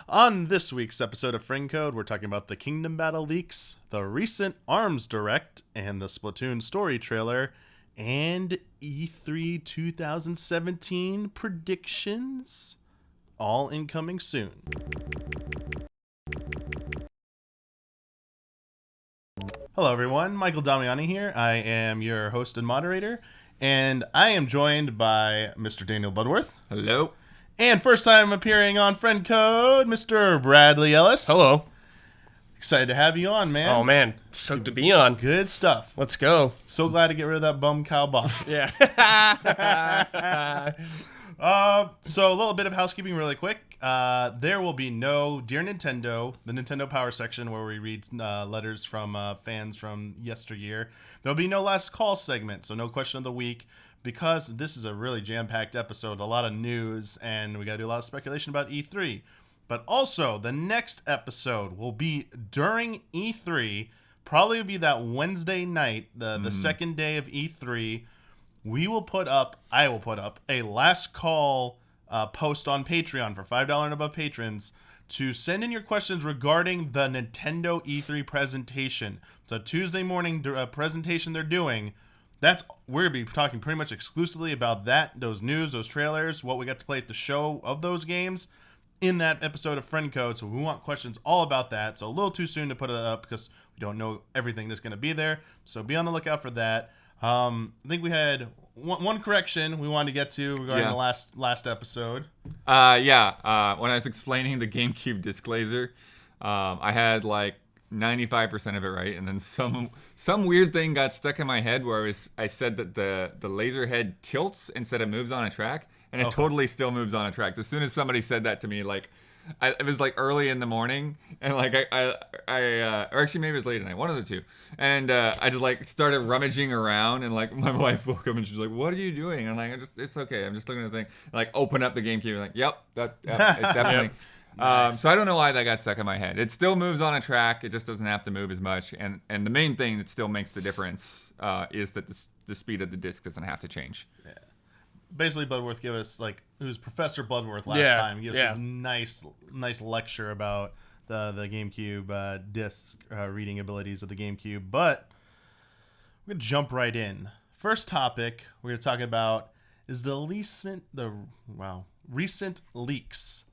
On this week's episode of Friend Code, we're talking about the Kingdom Battle leaks, the recent ARMS Direct, and the Splatoon story trailer, and E3 2017 predictions, all incoming soon. Hello everyone, Michael Damiani here. I am your host and moderator, and I am joined by Mr. Daniel Bloodworth. Hello. And first time appearing on Friend Code, Mr. Bradley Ellis. Hello. Excited to have you on, man. Oh, man. Stoked to be on. Good stuff. Let's go. So glad to get rid of that bum Kyle Boss. Yeah. So a little bit of housekeeping really quick. There will be no Dear Nintendo, the Nintendo Power section where we read letters from fans from yesteryear. There'll be no Last Call segment, so no question of the week. Because this is a really jam-packed episode, a lot of news, and we got to do a lot of speculation about E3. But also, the next episode will be during E3, probably will be that Wednesday night, the second day of E3. I will put up a Last Call post on Patreon for $5 and above patrons to send in your questions regarding the Nintendo E3 presentation. It's a Tuesday morning presentation they're doing. We're going to be talking pretty much exclusively about that, those news, those trailers, what we got to play at the show of those games in that episode of Friend Code. So we want questions all about that. So a little too soon to put it up because we don't know everything that's going to be there. So be on the lookout for that. I think we had one correction we wanted to get to regarding the last episode. When I was explaining the GameCube disc laser, I had like 95% of it right, and then some weird thing got stuck in my head where I said that the laser head tilts instead of moves on a track, and it totally still moves on a track. As soon as somebody said that to me, it was like early in the morning, and or actually maybe it was late at night, one of the two, and I just like started rummaging around, and like my wife woke up and she's like, "What are you doing?" And I'm like, "It's okay, I'm just looking at the thing." Like open up the GameCube, and like, "Yep, it definitely." Yep. Nice. So I don't know why that got stuck in my head. It still moves on a track. It just doesn't have to move as much. And the main thing that still makes the difference is that the speed of the disc doesn't have to change. Yeah. Basically, Bloodworth gave us, it was Professor Bloodworth last time. He gave us his nice lecture about the GameCube disc reading abilities of the GameCube. But we're going to jump right in. First topic we're going to talk about is the recent leaks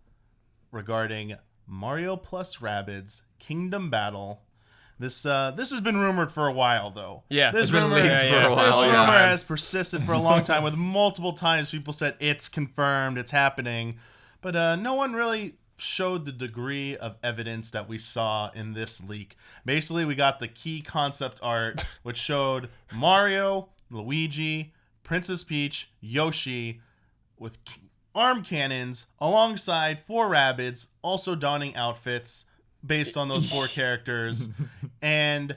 regarding Mario+Rabbids Kingdom Battle. This has been rumored for a while, though. Yeah, this it's been rumor, leaked for a while. This rumor has persisted for a long time, with multiple times people said it's confirmed, it's happening, but no one really showed the degree of evidence that we saw in this leak. Basically, we got the key concept art, which showed Mario, Luigi, Princess Peach, Yoshi, with arm cannons alongside 4 Rabbids, also donning outfits based on those 4 characters. And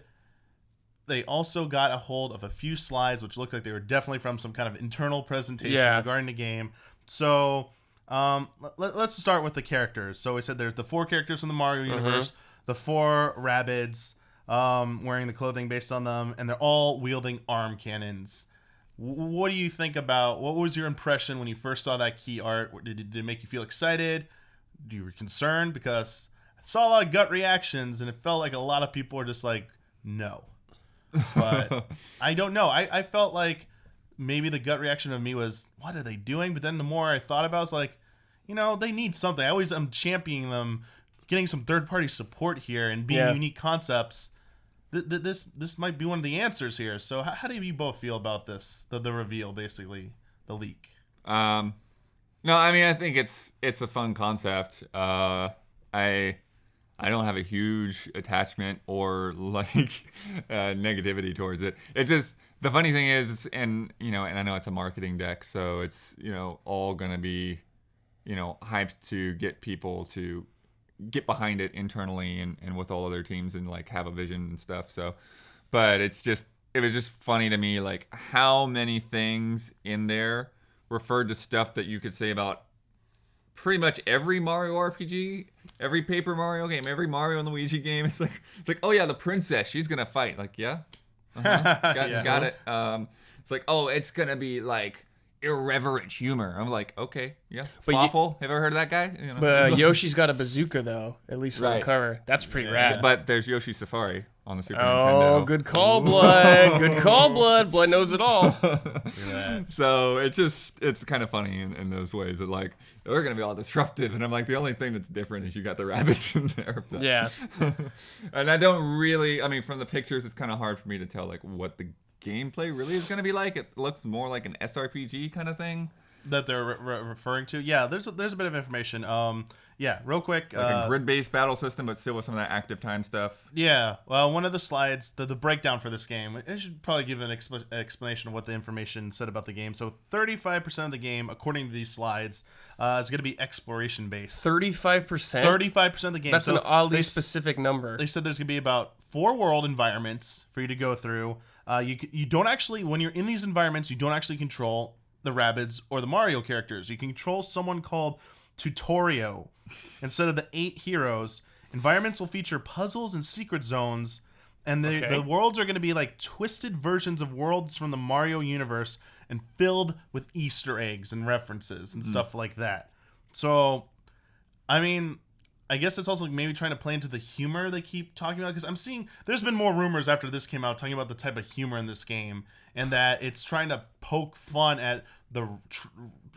they also got a hold of a few slides which looked like they were definitely from some kind of internal presentation regarding the game. So let's start with the characters. So we said there's the 4 characters from the Mario universe, the 4 Rabbids wearing the clothing based on them, and they're all wielding arm cannons. What do you think about, what was your impression when you first saw that key art? Did it make you feel excited? You were concerned? Because I saw a lot of gut reactions, and it felt like a lot of people were just like, no. But I don't know. I felt like maybe the gut reaction of me was, what are they doing? But then the more I thought about it, I was like, they need something. I'm championing them, getting some third-party support here and being unique concepts. This might be one of the answers here. So how do you both feel about this, the reveal, basically, the leak? No, I mean, I think it's a fun concept. I don't have a huge attachment or negativity towards it. It just, the funny thing is, and I know it's a marketing deck, so it's all gonna be hyped to get people to get behind it internally and with all other teams and have a vision and stuff. So, but it was just funny to me, how many things in there referred to stuff that you could say about pretty much every Mario RPG, every Paper Mario game, every Mario and Luigi game. It's like, oh yeah, the princess, she's gonna fight. Got it. It's like, oh, it's gonna be irreverent humor. I'm like, okay, yeah. But Fawful, have you ever heard of that guy? You know? But Yoshi's got a bazooka though, at least on Right. the cover. That's pretty rad. But there's Yoshi Safari on the Super Oh, Nintendo. good call, Blood. Good call, Blood. Blood knows it all. So it's kind of funny in those ways that like they're gonna be all disruptive, and I'm like, the only thing that's different is you got the rabbits in there. Yeah. And I don't really, I mean, from the pictures, it's kind of hard for me to tell like what the gameplay really is gonna be like. It looks more like an SRPG kind of thing that they're referring to. Yeah, there's a bit of information. Yeah, real quick. Like a grid-based battle system, but still with some of that active time stuff. Yeah, well, one of the slides, the breakdown for this game, I should probably give an explanation of what the information said about the game. So 35% of the game, according to these slides, is going to be exploration-based. 35%? 35% of the game. That's so an oddly specific number. They said there's going to be about 4 world environments for you to go through. You don't actually, when you're in these environments, you don't actually control the Rabbids or the Mario characters. You can control someone called Tutorio. Instead of the 8 heroes, environments will feature puzzles and secret zones, and the worlds are going to be like twisted versions of worlds from the Mario universe and filled with Easter eggs and references and stuff like that. So, I mean, I guess it's also maybe trying to play into the humor they keep talking about, because I'm seeing there's been more rumors after this came out talking about the type of humor in this game, and that it's trying to poke fun at the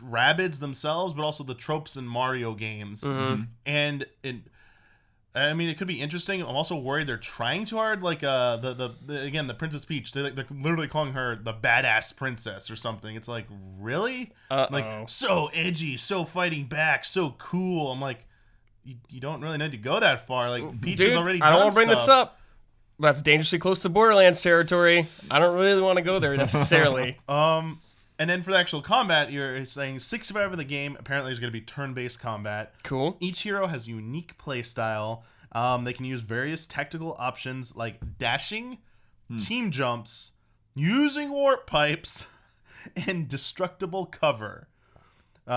Rabbids themselves, but also the tropes in Mario games. And I mean, it could be interesting. I'm also worried they're trying too hard. Like the Princess Peach, they're literally calling her the badass princess or something. It's like, really? Like, so edgy, so fighting back, so cool. I'm like, you don't really need to go that far. Like, Peach has already done I don't want to bring stuff. this up. That's dangerously close to Borderlands territory. I don't really want to go there necessarily. And then for the actual combat, you're saying 65 of the game apparently is going to be turn-based combat. Cool. Each hero has unique play style. They can use various tactical options like dashing, team jumps, using warp pipes, and destructible cover. They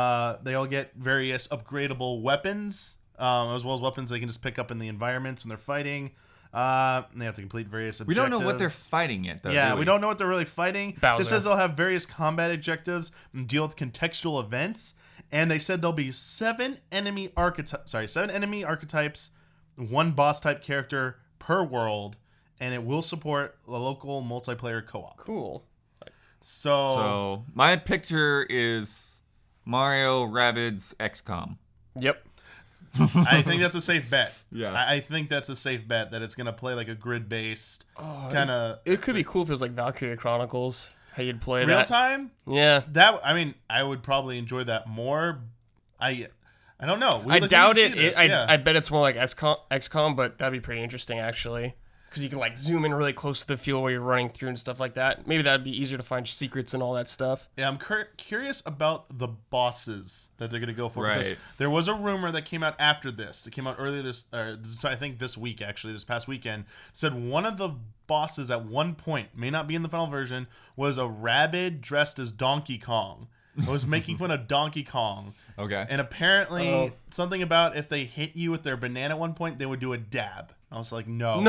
all get various upgradable weapons, as well as weapons they can just pick up in the environments when they're fighting. And they have to complete various objectives. We don't know what they're fighting yet, though. Yeah, really. we don't know what they're really fighting. Bowser. This says they'll have various combat objectives and deal with contextual events. And they said there'll be 7 enemy archetypes, 1 boss type character per world, and it will support the local multiplayer co-op. Cool. So my picture is Mario+Rabbids XCOM. Yep. I think that's a safe bet. Yeah. I think that's a safe bet that it's going to play like a grid-based kind of... It could be cool if it was like Valkyria Chronicles, how you'd play Real that. time? Yeah. I mean, I would probably enjoy that more. I don't know. I doubt it. I bet it's more like XCOM, but that'd be pretty interesting, actually. Because you can like zoom in really close to the field where you're running through and stuff like that. Maybe that'd be easier to find secrets and all that stuff. Yeah, I'm curious about the bosses that they're going to go for. Right. Because there was a rumor that came out after this. It came out earlier I think this week, actually, this past weekend. Said one of the bosses at one point, may not be in the final version, was a rabbit dressed as Donkey Kong. It was making fun of Donkey Kong. Okay. And apparently something about if they hit you with their banana at one point, they would do a dab. I was like, no.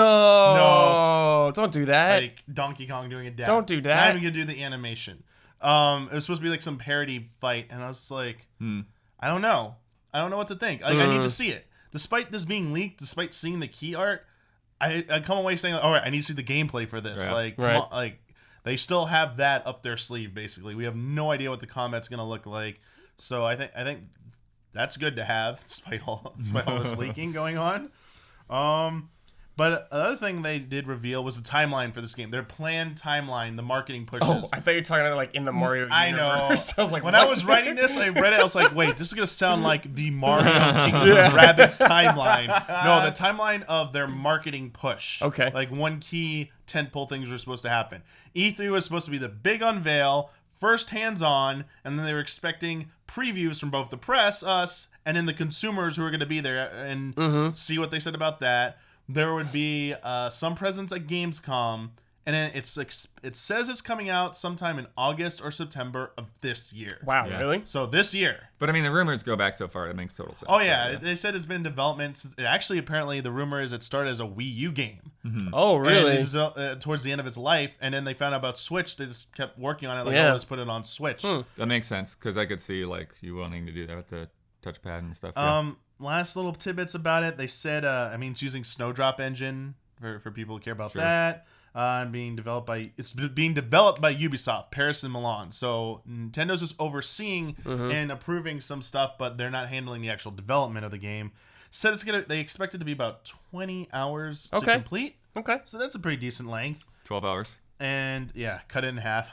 Don't do that. Like Donkey Kong doing a dab. Don't do that. Not even gonna do the animation. It was supposed to be like some parody fight, and I was like, I don't know. I don't know what to think. Like, I need to see it. Despite this being leaked, despite seeing the key art, I come away saying, like, all right, I need to see the gameplay for this. Yeah. Like, come on, like they still have that up their sleeve. Basically, we have no idea what the combat's gonna look like. So I think that's good to have, despite all this leaking going on. But another thing they did reveal was the timeline for this game. Their planned timeline, the marketing pushes. Oh, I thought you were talking about like in the Mario universe. I know. I was like, when what? I was writing this, I read it. I was like, wait, this is gonna sound like the Mario Rabbids timeline. No, the timeline of their marketing push. Okay. Like one key tentpole things were supposed to happen. E3 was supposed to be the big unveil, first hands-on, and then they were expecting previews from both the press, us, and then the consumers who were going to be there and see what they said about that. There would be some presence at Gamescom, and then it says it's coming out sometime in August or September of this year. Wow, really? So this year. But I mean, the rumors go back so far; it makes total sense. Oh yeah, they said it's been in development since. Actually, apparently, the rumor is it started as a Wii U game. Oh, really? And it was, towards the end of its life, and then they found out about Switch. They just kept working on it. Like, let's put it on Switch. That makes sense because I could see like you wanting to do that with the touchpad and stuff. Last little tidbits about it. They said, it's using Snowdrop engine for people who care about that. It's being developed by Ubisoft, Paris and Milan. So Nintendo's just overseeing and approving some stuff, but they're not handling the actual development of the game. Said they expect it to be about 20 hours to complete. Okay. So that's a pretty decent length. 12 hours. And cut it in half.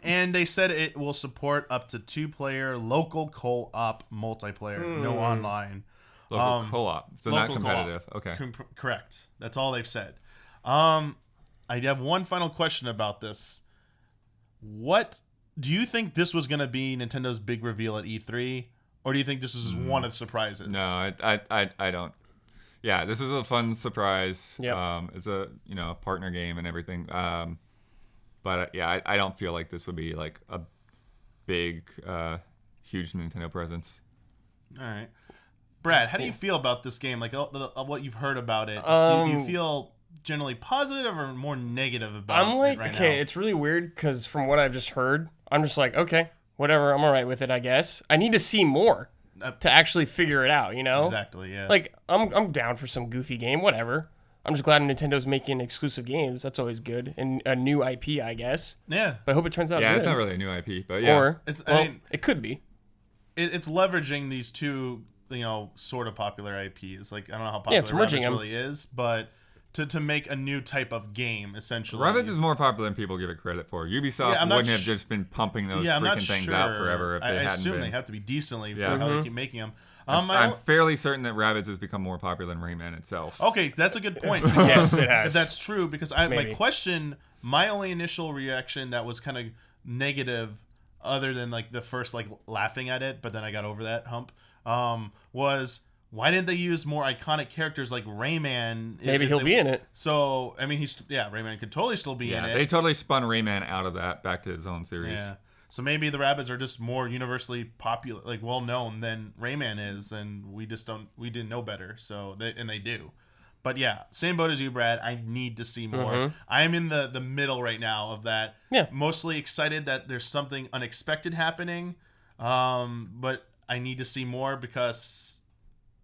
And they said it will support up to 2-player local co-op multiplayer, no online. Local co-op, so not competitive. Co-op. Okay. Correct. That's all they've said. I have one final question about this. What do you think this was going to be Nintendo's big reveal at E3, or do you think this was one of the surprises? No, I don't. Yeah, this is a fun surprise. Yep. It's a partner game and everything. But I don't feel like this would be like a big, huge Nintendo presence. All right, Brad, how do you feel about this game? Like what you've heard about it? Do you feel generally positive or more negative about it right now? It's really weird because from what I've just heard, I'm just like, okay, whatever, I'm all right with it, I guess. I need to see more to actually figure it out, Exactly, yeah. Like, I'm down for some goofy game, whatever. I'm just glad Nintendo's making exclusive games. That's always good. And a new IP, I guess. Yeah. But I hope it turns out good. Yeah, it's not really a new IP, but yeah. Or, it could be. It's leveraging these two, sort of popular IPs. Like, I don't know how popular Rabbids really is, but to make a new type of game, essentially. Rabbids is more popular than people give it credit for. Ubisoft wouldn't have just been pumping those freaking things out forever if they hadn't been. I assume they have to be decently for how they keep making them. I'm fairly certain that Rabbids has become more popular than Rayman itself. Okay, that's a good point. Yes, it has. If that's true, because my only initial reaction that was kind of negative, other than like the first like laughing at it, but then I got over that hump, was why didn't they use more iconic characters like Rayman? Maybe he'll be in it. So, Rayman could totally still be in it. They totally spun Rayman out of that back to his own series. Yeah. So maybe the Rabbids are just more universally popular, like well known than Rayman is, and we didn't know better. So they do. But yeah, same boat as you, Brad. I need to see more. I am in the middle right now of that. Yeah. Mostly excited that there's something unexpected happening, but I need to see more because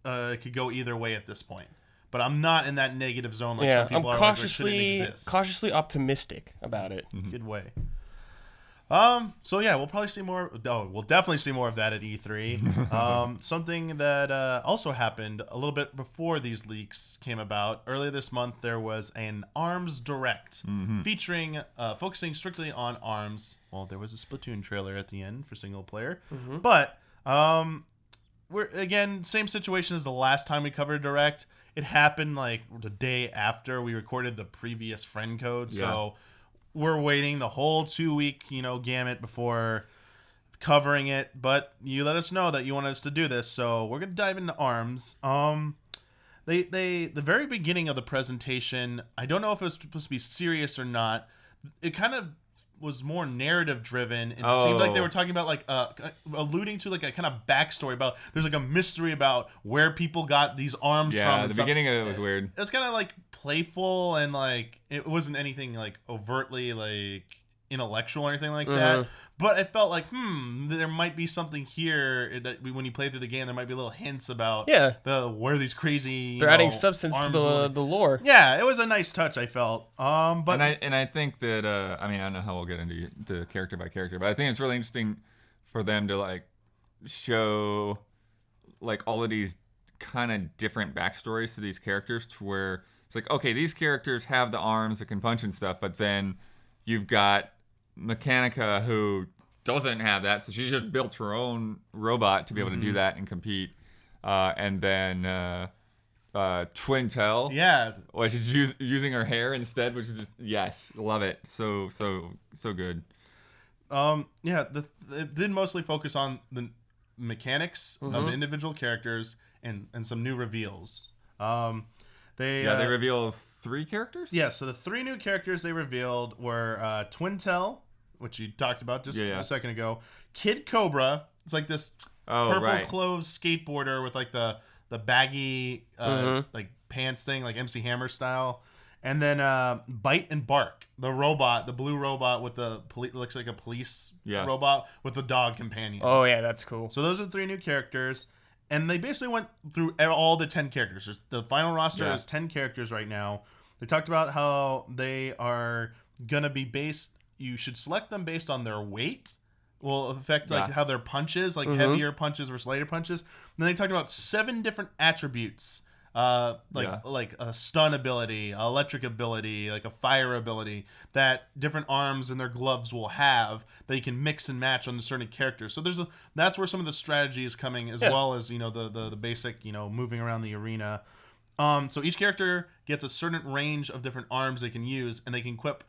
it could go either way at this point. But I'm not in that negative zone like some people are. I'm cautiously optimistic about it. Good way. So yeah, we'll probably see more. Oh, we'll definitely see more of that at E3. Something that also happened a little bit before these leaks came about. Earlier this month, there was an ARMS Direct featuring, focusing strictly on ARMS. Well, there was a Splatoon trailer at the end for single player, but we're again same situation as the last time we covered Direct. It happened like the day after we recorded the previous friend code, so. We're waiting the whole 2-week, gamut before covering it. But you let us know that you wanted us to do this, so we're gonna dive into ARMS. The very beginning of the presentation, I don't know if it was supposed to be serious or not. It kind of was more narrative driven. It seemed like they were talking about like alluding to like a kind of backstory about there's like a mystery about where people got these arms from. Yeah, the beginning of it was weird. It was kind of like playful and like it wasn't anything like overtly like intellectual or anything like that. But it felt like there might be something here that when you play through the game, there might be little hints about where these crazy they're adding substance to the lore. Yeah, it was a nice touch, I felt. But I think that I don't know how we'll get into character by character, but I think it's really interesting for them to like show like all of these kind of different backstories to these characters, to where it's like, okay, these characters have the arms that can punch and stuff, but then you've got Mechanica, who doesn't have that, so she's just built her own robot to be able to do that and compete. And then Twintel, which is using her hair instead, which is just, yes, love it. So good. It did mostly focus on the mechanics of the individual characters and some new reveals. They revealed 3 characters. Yeah, so the 3 new characters they revealed were Twintel, which you talked about just a second ago. Kid Cobra. It's like this purple clothes skateboarder with like the baggy like pants thing, like MC Hammer style. And then Bite and Bark, the robot, the blue robot with the looks like a police robot with the dog companion. Oh yeah, that's cool. So those are the 3 new characters, and they basically went through all the 10 characters. The final roster is 10 characters right now. They talked about how they are gonna be based. You should select them based on their weight. Will affect like how their punches, like heavier punches versus lighter punches. And then they talked about 7 different attributes. Like a stun ability, electric ability, like a fire ability that different arms and their gloves will have that you can mix and match on certain characters. So that's where some of the strategy is coming, as well as the basic moving around the arena. So each character gets a certain range of different arms they can use, and they can equip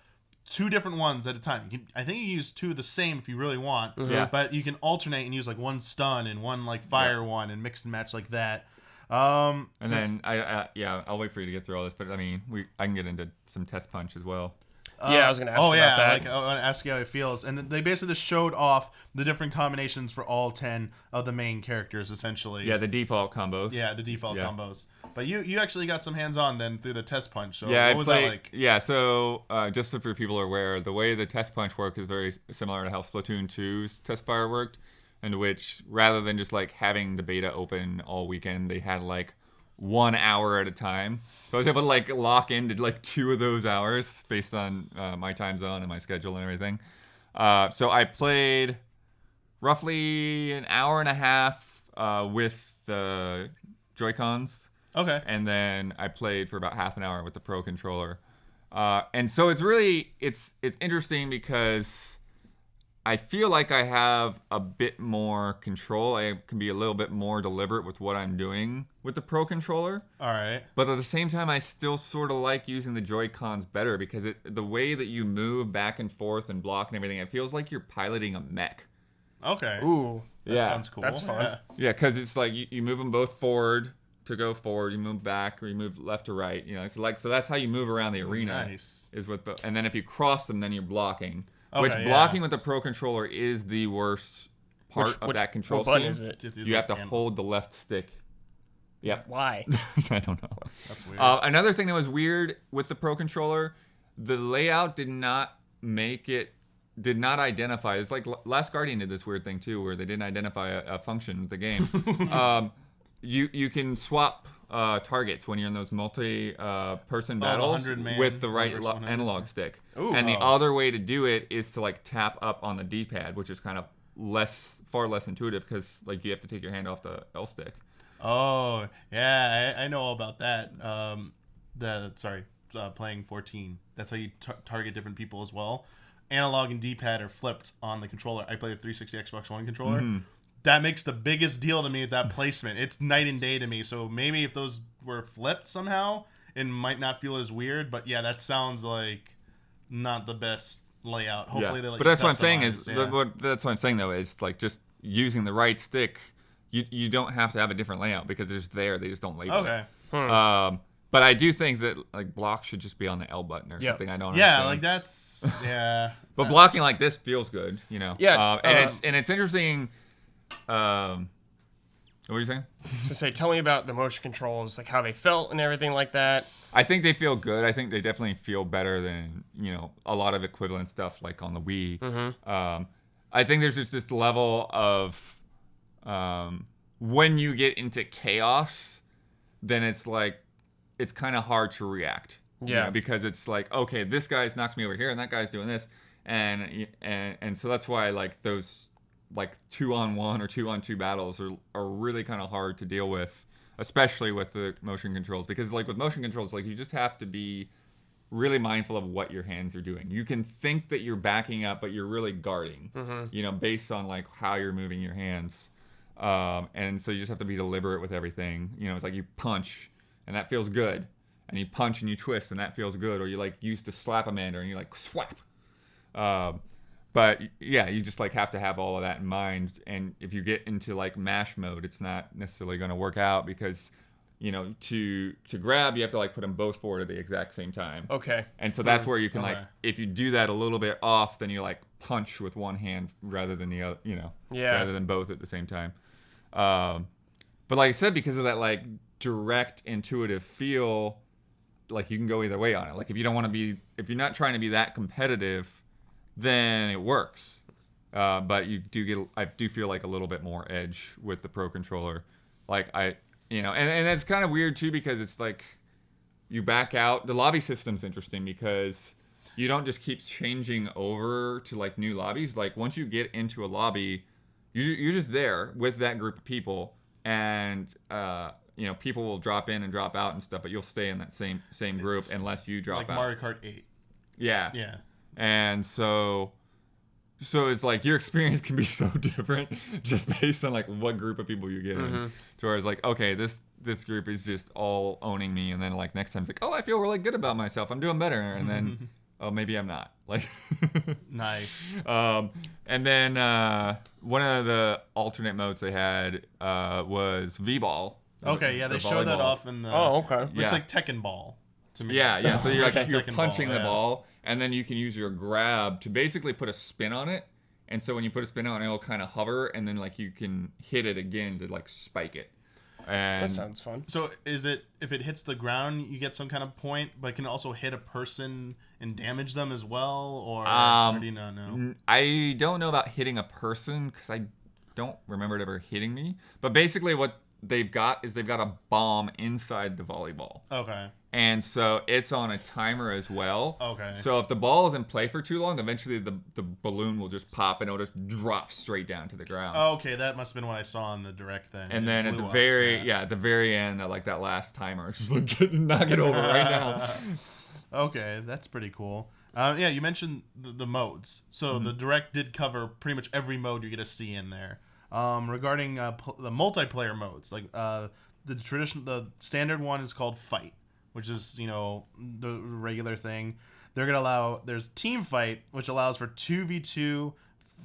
2 different ones at a time. I think you can use 2 of the same if you really want, but you can alternate and use like one stun and one like fire one and mix and match like that. And then I'll wait for you to get through all this, but I mean, I can get into some test punch as well. I was gonna ask about that. Like I want to ask you how it feels, and they basically just showed off the different combinations for all 10 of the main characters, essentially. Yeah, the default combos. Yeah, the default combos. But you actually got some hands on then through the test punch. So yeah, what was that like? Yeah, so just so for people are aware, the way the test punch worked is very similar to how Splatoon 2's test fire worked. In which, rather than just like having the beta open all weekend, they had like 1 hour at a time. So I was able to like lock into like 2 of those hours based on my time zone and my schedule and everything. So I played roughly an hour and a half with the Joy-Cons. Okay. And then I played for about half an hour with the Pro Controller. And so it's interesting because I feel like I have a bit more control. I can be a little bit more deliberate with what I'm doing with the Pro Controller. All right. But at the same time, I still sort of like using the Joy-Cons better because the way that you move back and forth and block and everything, it feels like you're piloting a mech. Okay. Ooh. That sounds cool. That's fun. Yeah, because it's like you move them both forward to go forward, you move back, or you move left to right. It's like, so that's how you move around the arena. Nice. And then if you cross them, then you're blocking. Okay, Which blocking with the Pro Controller is the worst part of that control scheme. What button is it? You have to hold the left stick. Yeah. Why? I don't know. That's weird. Another thing that was weird with the Pro Controller, the layout did not identify. It's like Last Guardian did this weird thing too, where they didn't identify a function with the game. You can swap targets when you're in those multi-person battles with the right analog stick. Ooh, and the other way to do it is to like tap up on the D-pad, which is kind of far less intuitive because like you have to take your hand off the L stick. Oh yeah, I know all about that. Playing 14. That's how you target different people as well. Analog and D-pad are flipped on the controller. I play a 360 Xbox One controller. Mm-hmm. That makes the biggest deal to me with that placement. It's night and day to me. So maybe if those were flipped somehow, it might not feel as weird. But yeah, that sounds like not the best layout. Hopefully they let But that's what I'm saying that's what I'm saying though is like just using the right stick. You don't have to have a different layout because it's there. They just don't label it. Okay. But I do think that like block should just be on the L button or something. I don't understand. Yeah, like that's But blocking like this feels good, Yeah. And it's interesting. What were you saying? To say, tell me about the motion controls, like how they felt and everything like that. I think they feel good. I think they definitely feel better than a lot of equivalent stuff like on the Wii. Mm-hmm. I think there's just this level of when you get into chaos, then it's like it's kind of hard to react. Yeah, because it's like, okay, this guy's knocks me over here and that guy's doing this, and so that's why like those like 2-on-1 or 2-on-2 battles are really kind of hard to deal with, especially with the motion controls, because like with motion controls, like you just have to be really mindful of what your hands are doing. You can think that you're backing up, but you're really guarding, based on like how you're moving your hands. And so you just have to be deliberate with everything. It's like you punch and that feels good, and you punch and you twist and that feels good, or you like used to slap a Amanda and you like swap. But yeah, you just like have to have all of that in mind. And if you get into like mash mode, it's not necessarily going to work out because to grab, you have to like put them both forward at the exact same time. Okay. And so that's where you can like, if you do that a little bit off, then you like punch with one hand rather than the other, rather than both at the same time. But like I said, because of that like direct intuitive feel, like you can go either way on it. Like if you're not trying to be that competitive, then it works. But I do feel like a little bit more edge with the Pro Controller. Like and it's kind of weird too, because it's like you back out. The lobby system's interesting because you don't just keep changing over to like new lobbies. Like once you get into a lobby, you're just there with that group of people, and people will drop in and drop out and stuff, but you'll stay in that same group unless you drop out. Like Mario Kart 8. Yeah. Yeah. And so it's like your experience can be so different just based on like what group of people you get in. To where it's like, okay, this group is just all owning me, and then like next time it's like, oh, I feel really good about myself, I'm doing better, and then oh, maybe I'm not. Like nice. And then one of the alternate modes they had was V-ball. Okay, yeah, they showed that off in the. Oh, okay. Looks like Tekken Ball to me. Yeah. So you're like you're Tekken punching ball, the ball, and then you can use your grab to basically put a spin on it. And so when you put a spin on it, it'll kind of hover, and then like you can hit it again to like spike it. And that sounds fun. So is it, if it hits the ground, you get some kind of point, but can it also hit a person and damage them as well, or do you not know? I don't know about hitting a person because I don't remember it ever hitting me. But basically, what they've got a bomb inside the volleyball. Okay. And so it's on a timer as well. Okay. So if the ball is in play for too long, eventually the balloon will just pop and it'll just drop straight down to the ground. Oh, okay, that must have been what I saw on the direct thing. And then at the very end, like that last timer, it's just like knock it over right now. Okay, that's pretty cool. Yeah, you mentioned the modes. So the direct did cover pretty much every mode you're gonna see in there. Regarding the multiplayer modes, like the standard one is called Fight, which is the regular thing. They're gonna allow there's Team Fight, which allows for 2v2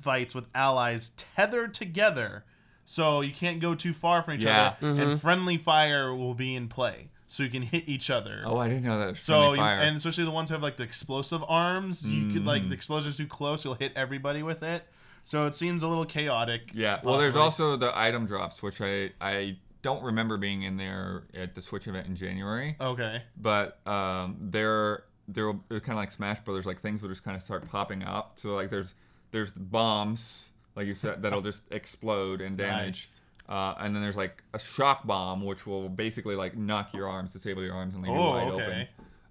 fights with allies tethered together, so you can't go too far from each other, and friendly fire will be in play, so you can hit each other. Oh, I didn't know that. So and especially the ones who have like the explosive arms, you could like the explosion's too close, you'll hit everybody with it. So it seems a little chaotic. Yeah. Well, there's also the item drops, which I don't remember being in there at the Switch event in January. Okay. But they're kind of like Smash Brothers, like things will just kind of start popping up. So like there's bombs, like you said, that'll just explode and damage. Nice. And then there's like a shock bomb, which will basically like knock your arms, disable your arms, and leave you wide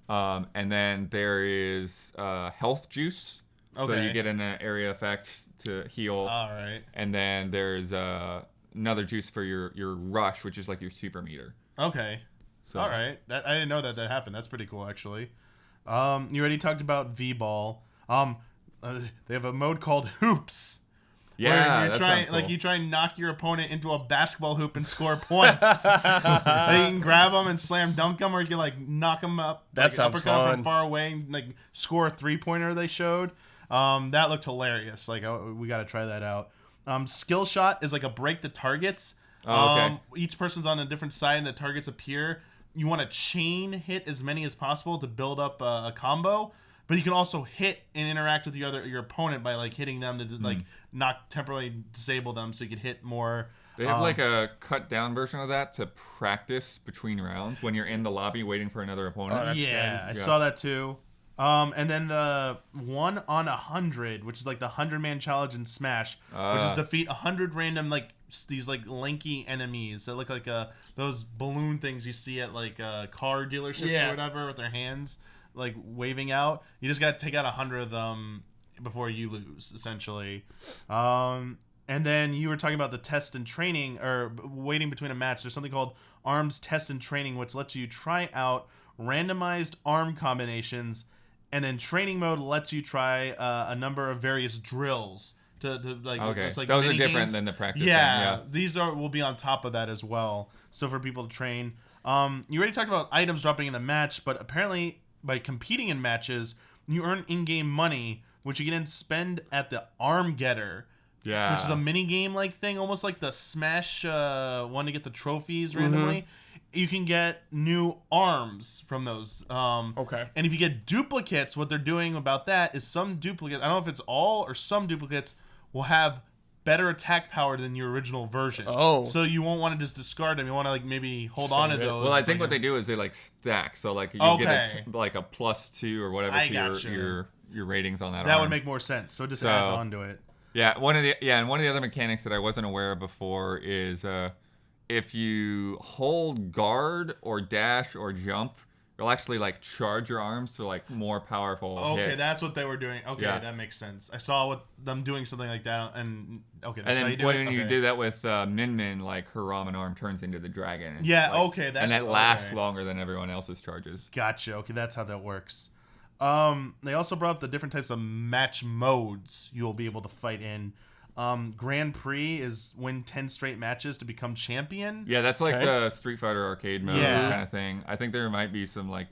open. And then there is health juice. Okay. So you get an area effect to heal. All right. And then there's another juice for your rush, which is like your super meter. Okay. So. All right. I didn't know that happened. That's pretty cool, actually. You already talked about V-Ball. They have a mode called Hoops. Yeah, you try and knock your opponent into a basketball hoop and score points. You can grab them and slam dunk them, or you can like knock them up. That sounds fun. From far away and like score a 3-pointer. They showed. That looked hilarious. Like we got to try that out. Skill shot is like a break the targets. Okay. Each person's on a different side and the targets appear. You want to chain hit as many as possible to build up a combo. But you can also hit and interact with your opponent by like hitting them to like not temporarily disable them, so you can hit more. They have like a cut down version of that to practice between rounds when you're in the lobby waiting for another opponent. Oh, I saw that too. And then the 1 on 100, which is like the 100-man challenge in Smash, which is defeat 100 random like these like lanky enemies that look like those balloon things you see at like car dealerships or whatever with their hands like waving out. You just got to take out 100 of them before you lose, essentially. And then you were talking about the test and training, or waiting between a match. There's something called Arms Test and Training, which lets you try out randomized arm combinations, and then training mode lets you try a number of various drills to like. Okay, it's like those are mini different games. than the practice. Yeah, these will be on top of that as well. So for people to train. You already talked about items dropping in the match, but apparently by competing in matches, you earn in-game money, which you can then spend at the Arm Getter. Which is a mini game like thing, almost like the Smash one to get the trophies randomly. you can get new arms from those. Okay. And if you get duplicates, what they're doing about that is some duplicates, I don't know if it's all or some duplicates, will have better attack power than your original version. Oh. So you won't want to just discard them. You want to like maybe hold on to those. Well, I think what they do is they like stack. So like you get like a +2 or whatever to your ratings on that. That would make more sense. So it just adds on to it. Yeah, and one of the other mechanics that I wasn't aware of before is if you hold guard or dash or jump, you'll actually like charge your arms to like more powerful hits. That's what they were doing. Okay, that makes sense. I saw them doing something like that, and that's and then how you do it. When you do that with Min Min, like her ramen arm turns into the dragon. And that lasts longer than everyone else's charges. Gotcha. Okay, that's how that works. They also brought up the different types of match modes you'll be able to fight in. Grand Prix is win 10 straight matches to become champion. Yeah, that's like the Street Fighter arcade mode kind of thing. I think there might be some like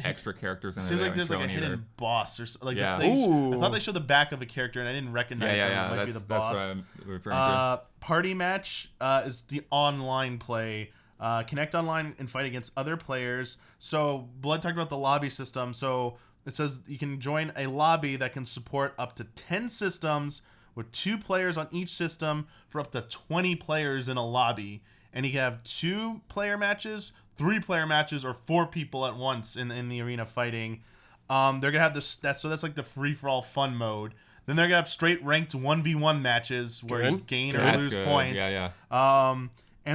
extra characters in there. Seems like there's like a hidden boss or like. Yeah. I thought they showed the back of a character and I didn't recognize him. It might be the boss. That's what I'm referring to. Party match is the online play. Connect online and fight against other players. So Blood talked about the lobby system. So it says you can join a lobby that can support up to 10 systems with 2 players on each system for up to 20 players in a lobby. And you can have 2-player matches, 3-player matches, or 4 people at once in the arena fighting. They're going to have this, that's like the free-for-all fun mode. Then they're going to have straight ranked 1v1 matches where you gain or lose points. And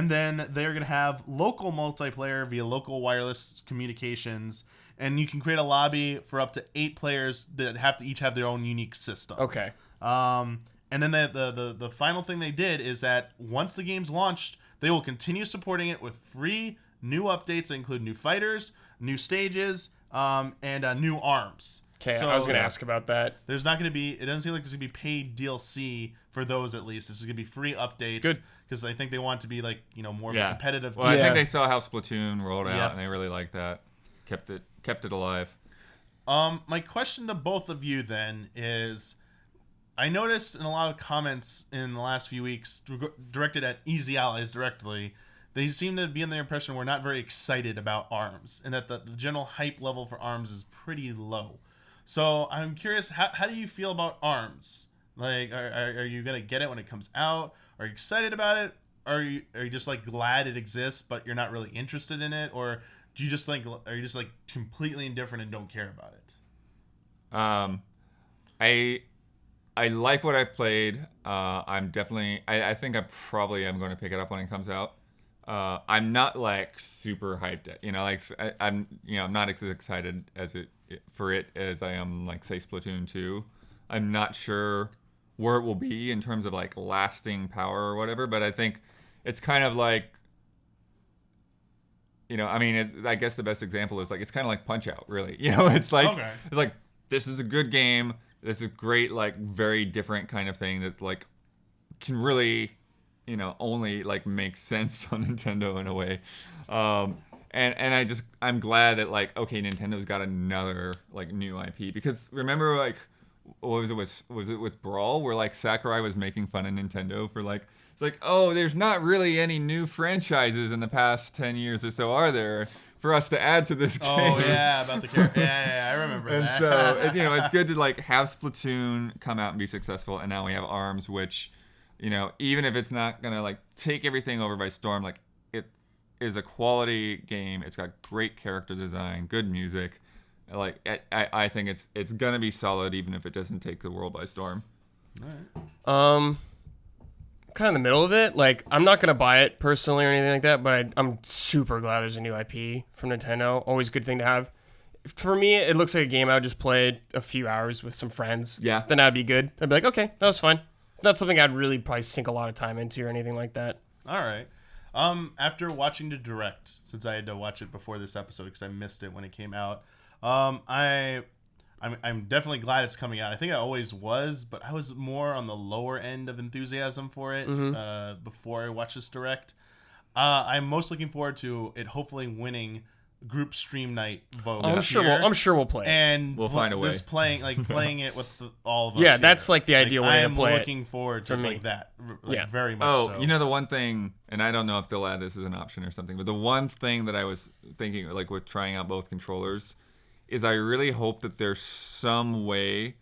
then they're going to have local multiplayer via local wireless communications. And you can create a lobby for up to 8 players that have to each have their own unique system. Okay. And then the final thing they did is that once the game's launched, they will continue supporting it with free new updates that include new fighters, new stages, and new arms. Okay, so I was going to ask about that. There's not going to be, it doesn't seem like there's going to be paid DLC for those at least. This is going to be free updates. Good. Because I think they want it to be like, more of a competitive game. Well, I think they saw how Splatoon rolled out and they really liked that. Kept it alive. My question to both of you then is, I noticed in a lot of comments in the last few weeks directed at Easy Allies directly, they seem to be in their impression we're not very excited about ARMS and that the general hype level for ARMS is pretty low. So I'm curious, how do you feel about ARMS? Like, are you going to get it when it comes out? Are you excited about it? Are you just like glad it exists, but you're not really interested in it? Or do you just are you just like completely indifferent and don't care about it? I like what I've played. I'm definitely, I think I probably am going to pick it up when it comes out. I'm not like super hyped at, I'm not as excited for it as I am like say Splatoon 2. I'm not sure where it will be in terms of like lasting power or whatever, but I think it's kind of like, I guess the best example is like, it's kind of like Punch-Out really, it's like, It's like, this is a good game. This is a great, like, very different kind of thing that's, like, can really, only, like, make sense on Nintendo in a way. And I'm glad that, like, okay, Nintendo's got another, like, new IP. Because remember, like, was it with Brawl? Where, like, Sakurai was making fun of Nintendo for, like, it's like, oh, there's not really any new franchises in the past 10 years or so, are there? For us to add to this game. Oh yeah, about the character. Yeah, I remember and that. And so it's good to like have Splatoon come out and be successful, and now we have ARMS, which, even if it's not gonna like take everything over by storm, like it is a quality game. It's got great character design, good music. Like I think it's gonna be solid, even if it doesn't take the world by storm. All right. Kind of in the middle of it. Like, I'm not gonna buy it personally or anything like that, but I'm super glad there's a new IP from Nintendo. Always a good thing to have. For me, it looks like a game I would just play a few hours with some friends. Yeah. Then that'd be good. I'd be like, okay, that was fine. Not something I'd really probably sink a lot of time into or anything like that. All right. After watching the Direct, since I had to watch it before this episode because I missed it when it came out, I'm definitely glad it's coming out. I think I always was, but I was more on the lower end of enthusiasm for it before I watched this Direct. I'm most looking forward to it hopefully winning group stream night vote. I'm sure we'll play it. And we'll find a way. Just playing it with all of us. Yeah, here. that's like the ideal way to play it. I am looking forward to like that. Like, very much so. You know, the one thing, and I don't know if they'll add this as an option or something, but the one thing that I was thinking, like with trying out both controllers, is I really hope that there's some way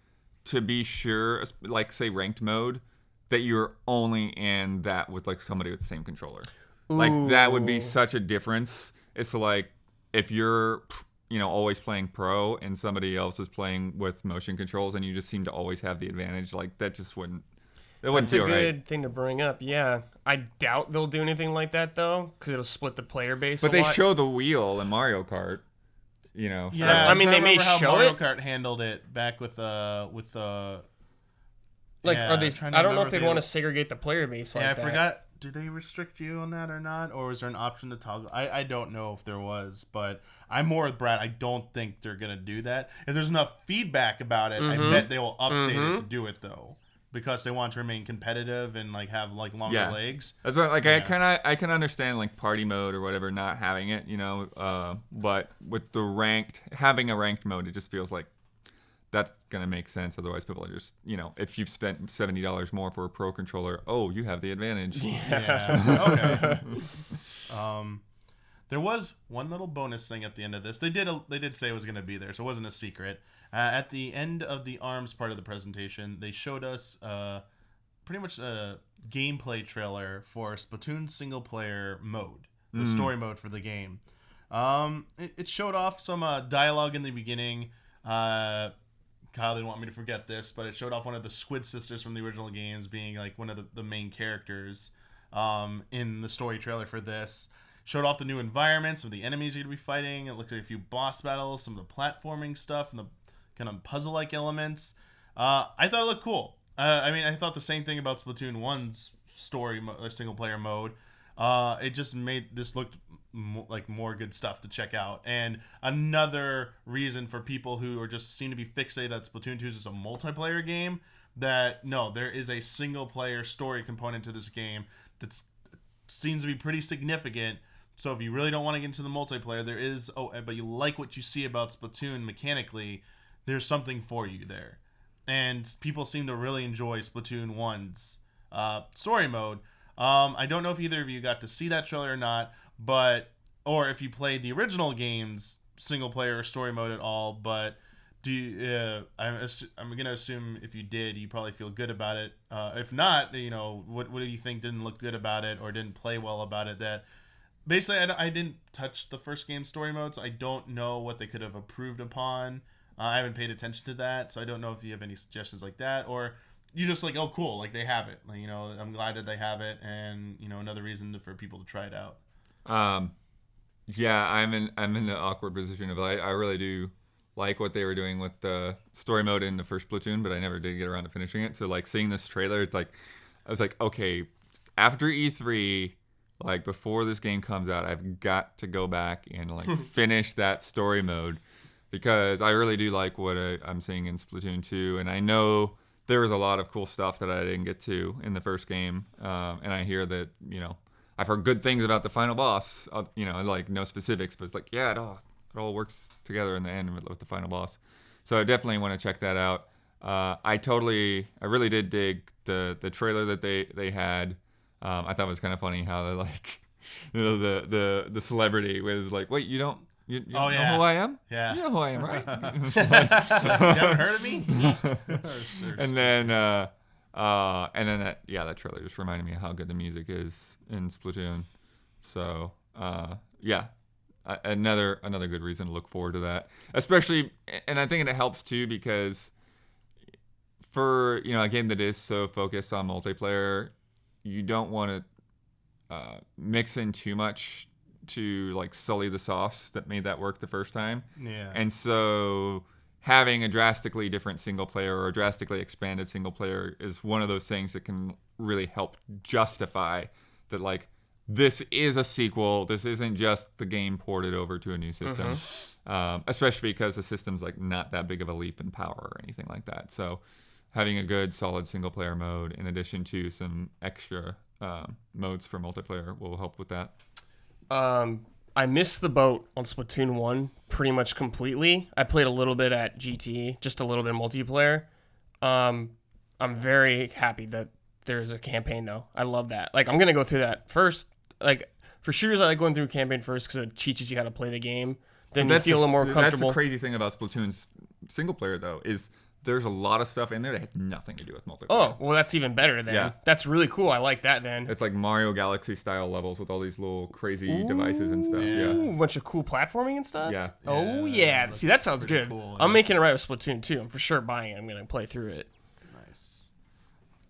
to be sure, like say ranked mode, that you're only in that with like somebody with the same controller. Ooh. Like that would be such a difference. It's like if you're, you know, always playing pro and somebody else is playing with motion controls and you just seem to always have the advantage, like that just wouldn't. It wouldn't feel right. That's a good thing to bring up. Yeah, I doubt they'll do anything like that though, because it'll split the player base. But they show the wheel in Mario Kart. You know. Yeah, I mean they may how show Mario it. Kart handled it back with like, yeah, are they? I don't know if they want to segregate the player base like that. I forgot. Do they restrict you on that or not? Or is there an option to toggle? I don't know if there was, but I'm more with Brad. I don't think they're going to do that. If there's enough feedback about it, I bet they will update it to do it, though. Because they want to remain competitive and like have like longer legs. That's what like I can understand like party mode or whatever not having it, you know. But with the having a ranked mode, it just feels like that's gonna make sense. Otherwise, people are just, you know, if you've spent $70 more for a pro controller, you have the advantage. Yeah. Okay. There was one little bonus thing at the end of this. They did say it was gonna be there, so it wasn't a secret. At the end of the ARMS part of the presentation, they showed us pretty much a gameplay trailer for Splatoon single player mode, the story mode for the game. It showed off some dialogue in the beginning. Kyle didn't want me to forget this, but it showed off one of the Squid sisters from the original games being like one of the main characters in the story trailer for this. Showed off the new environments, some of the enemies you're going to be fighting. It looked like a few boss battles, some of the platforming stuff, and the kind of puzzle-like elements. I thought it looked cool. I mean, I thought the same thing about Splatoon 1's story single-player mode. It just made this look like more good stuff to check out. And another reason for people who are just seem to be fixated that Splatoon 2 is a multiplayer game, that no, there is a single-player story component to this game that seems to be pretty significant. So if you really don't want to get into the multiplayer, there is, but you like what you see about Splatoon mechanically, there's something for you there. And people seem to really enjoy Splatoon 1's story mode. I don't know if either of you got to see that trailer or not, or if you played the original game's single player story mode at all, but I'm gonna assume if you did, you probably feel good about it. If not, you know, what do you think didn't look good about it or didn't play well about it? That basically, I didn't touch the first game story mode, so I don't know what they could have improved upon. I haven't paid attention to that, so I don't know if you have any suggestions like that, or you just like, oh, cool, like they have it. Like, you know, I'm glad that they have it, and you know, another reason for people to try it out. Yeah, I'm in the awkward position of I really do like what they were doing with the story mode in the first Splatoon, but I never did get around to finishing it. So like seeing this trailer, it's like I was like, okay, after E3, like before this game comes out, I've got to go back and like finish that story mode, because I really do like what I'm seeing in Splatoon 2, and I know there was a lot of cool stuff that I didn't get to in the first game, and I hear that, you know, I've heard good things about the final boss, you know, like no specifics, but it's like, yeah, it all works together in the end with the final boss. So I definitely want to check that out. I really did dig the trailer that they had. I thought it was kind of funny how they're like, you know, the celebrity was like, wait, you don't know who I am? Yeah. You know who I am, right? You haven't heard of me? And then that trailer just reminded me of how good the music is in Splatoon. So another good reason to look forward to that, especially, and I think it helps too, because for, you know, a game that is so focused on multiplayer, you don't want to mix in too much to like sully the sauce that made that work the first time. Yeah. And so having a drastically different single player or a drastically expanded single player is one of those things that can really help justify that, like, this is a sequel. This isn't just the game ported over to a new system, especially because the system's like not that big of a leap in power or anything like that. So having a good solid single player mode in addition to some extra modes for multiplayer will help with that. I I missed the boat on Splatoon 1 pretty much completely. I played a little bit at GT, just a little bit multiplayer. I'm very happy that there's a campaign, though. I love that. Like, I'm going to go through that first. Like, for shooters, I like going through a campaign first because it teaches you how to play the game. Then you feel a little more comfortable. That's the crazy thing about Splatoon's single player, though, is there's a lot of stuff in there that has nothing to do with multiplayer. Oh, well, that's even better then. Yeah. That's really cool. I like that then. It's like Mario Galaxy style levels with all these little crazy devices and stuff. Ooh, Yeah. a bunch of cool platforming and stuff. Yeah. Oh yeah. See, that sounds pretty good. cool, I'm yeah. making it right with Splatoon 2. I'm for sure buying it. I'm gonna play through it. Nice.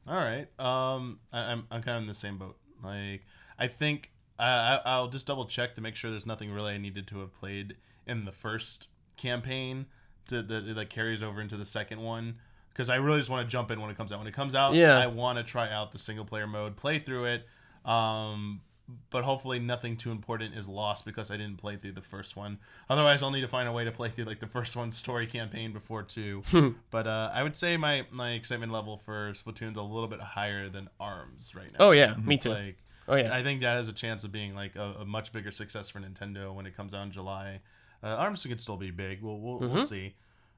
All right. I'm kind of in the same boat. Like, I think I'll just double check to make sure there's nothing really I needed to have played in the first campaign that carries over into the second one. Because I really just want to jump in when it comes out. When it comes out, Yeah. I want to try out the single player mode, play through it. But hopefully nothing too important is lost because I didn't play through the first one. Otherwise, I'll need to find a way to play through like the first one's story campaign before 2. But I would say my excitement level for Splatoon's a little bit higher than ARMS right now. Oh yeah, me too. Like, Oh yeah. I think that has a chance of being like a much bigger success for Nintendo when it comes out in July. ARMS could still be big. We'll see.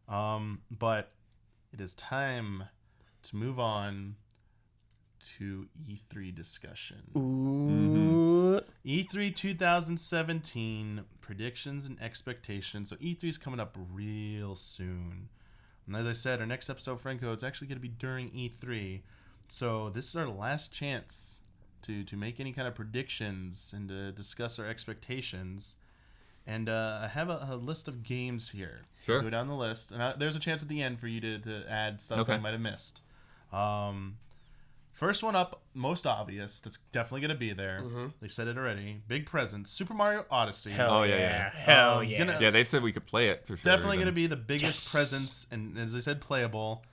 But it is time to move on to E3 discussion. Ooh. E3 2017 predictions and expectations. So E3 is coming up real soon. And as I said, our next episode, Franco, it's actually going to be during E3. So this is our last chance to make any kind of predictions and to discuss our expectations. And I have a list of games here. Sure. Go down the list. And there's a chance at the end for you to add stuff Okay. I might have missed. First one up, most obvious. That's definitely going to be there. They said it already. Big present. Super Mario Odyssey. Hell Oh, yeah, yeah. yeah. Hell yeah. Yeah, they said we could play it for sure. Definitely going to even. be the biggest presence, and as I said, playable.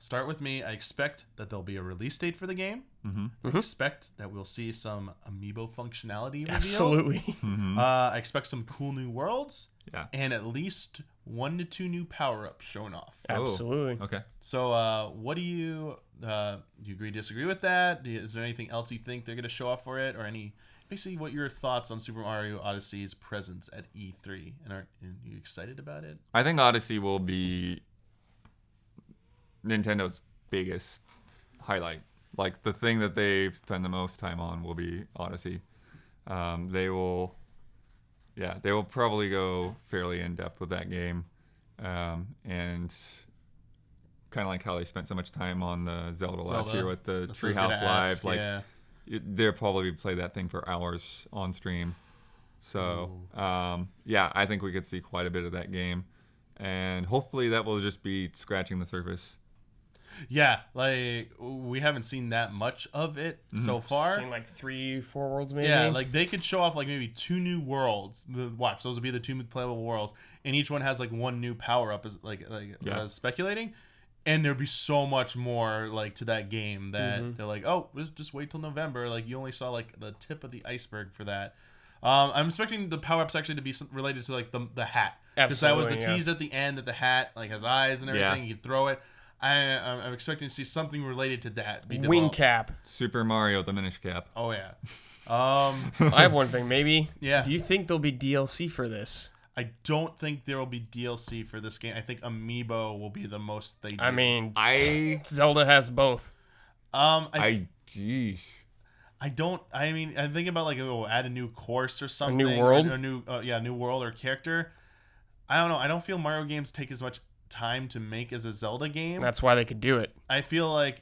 Start with me. I expect that there'll be a release date for the game. I expect that we'll see some amiibo functionality revealed. Absolutely. I expect some cool new worlds. Yeah. And at least 1 to 2 new power-ups shown off. Absolutely. Okay. So, what do you agree, disagree with that? Is there anything else you think they're going to show off for it, or basically what your thoughts on Super Mario Odyssey's presence at E3? And are you excited about it? I think Odyssey will be Nintendo's biggest highlight. Like, the thing that they've spent the most time on will be Odyssey. They will probably go fairly in depth with that game, and kind of like how they spent so much time on the Zelda last year with the That's what I was Treehouse gonna Live. ask, Like, yeah. they'll probably play that thing for hours on stream. So, yeah, I think we could see quite a bit of that game, and hopefully that will just be scratching the surface. Yeah, like we haven't seen that much of it so far. Seen like 3-4 worlds maybe. Yeah, like they could show off like maybe 2 new worlds. Watch, those would be the 2 playable worlds, and each one has like 1 new power up. Is speculating, and there'd be so much more like to that game that they're like, oh, just wait till November. Like you only saw like the tip of the iceberg for that. I'm expecting the power ups actually to be related to like the hat, because that was the Absolutely, tease at the end that the hat like has eyes and everything. Yeah. You can throw it. I'm expecting to see something related to that be Wing developed. cap. Super Mario, the Minish Cap. Oh yeah. I have one thing. Maybe. Yeah. Do you think there'll be DLC for this? I don't think there will be DLC for this game. I think Amiibo will be the most they do. I mean, I Zelda has both. geez. I don't. I mean, I'm thinking about like add a new course or something. new world? Or a new new world or character. I don't know. I don't feel Mario games take as much time to make as a Zelda game. That's why they could do it. I feel like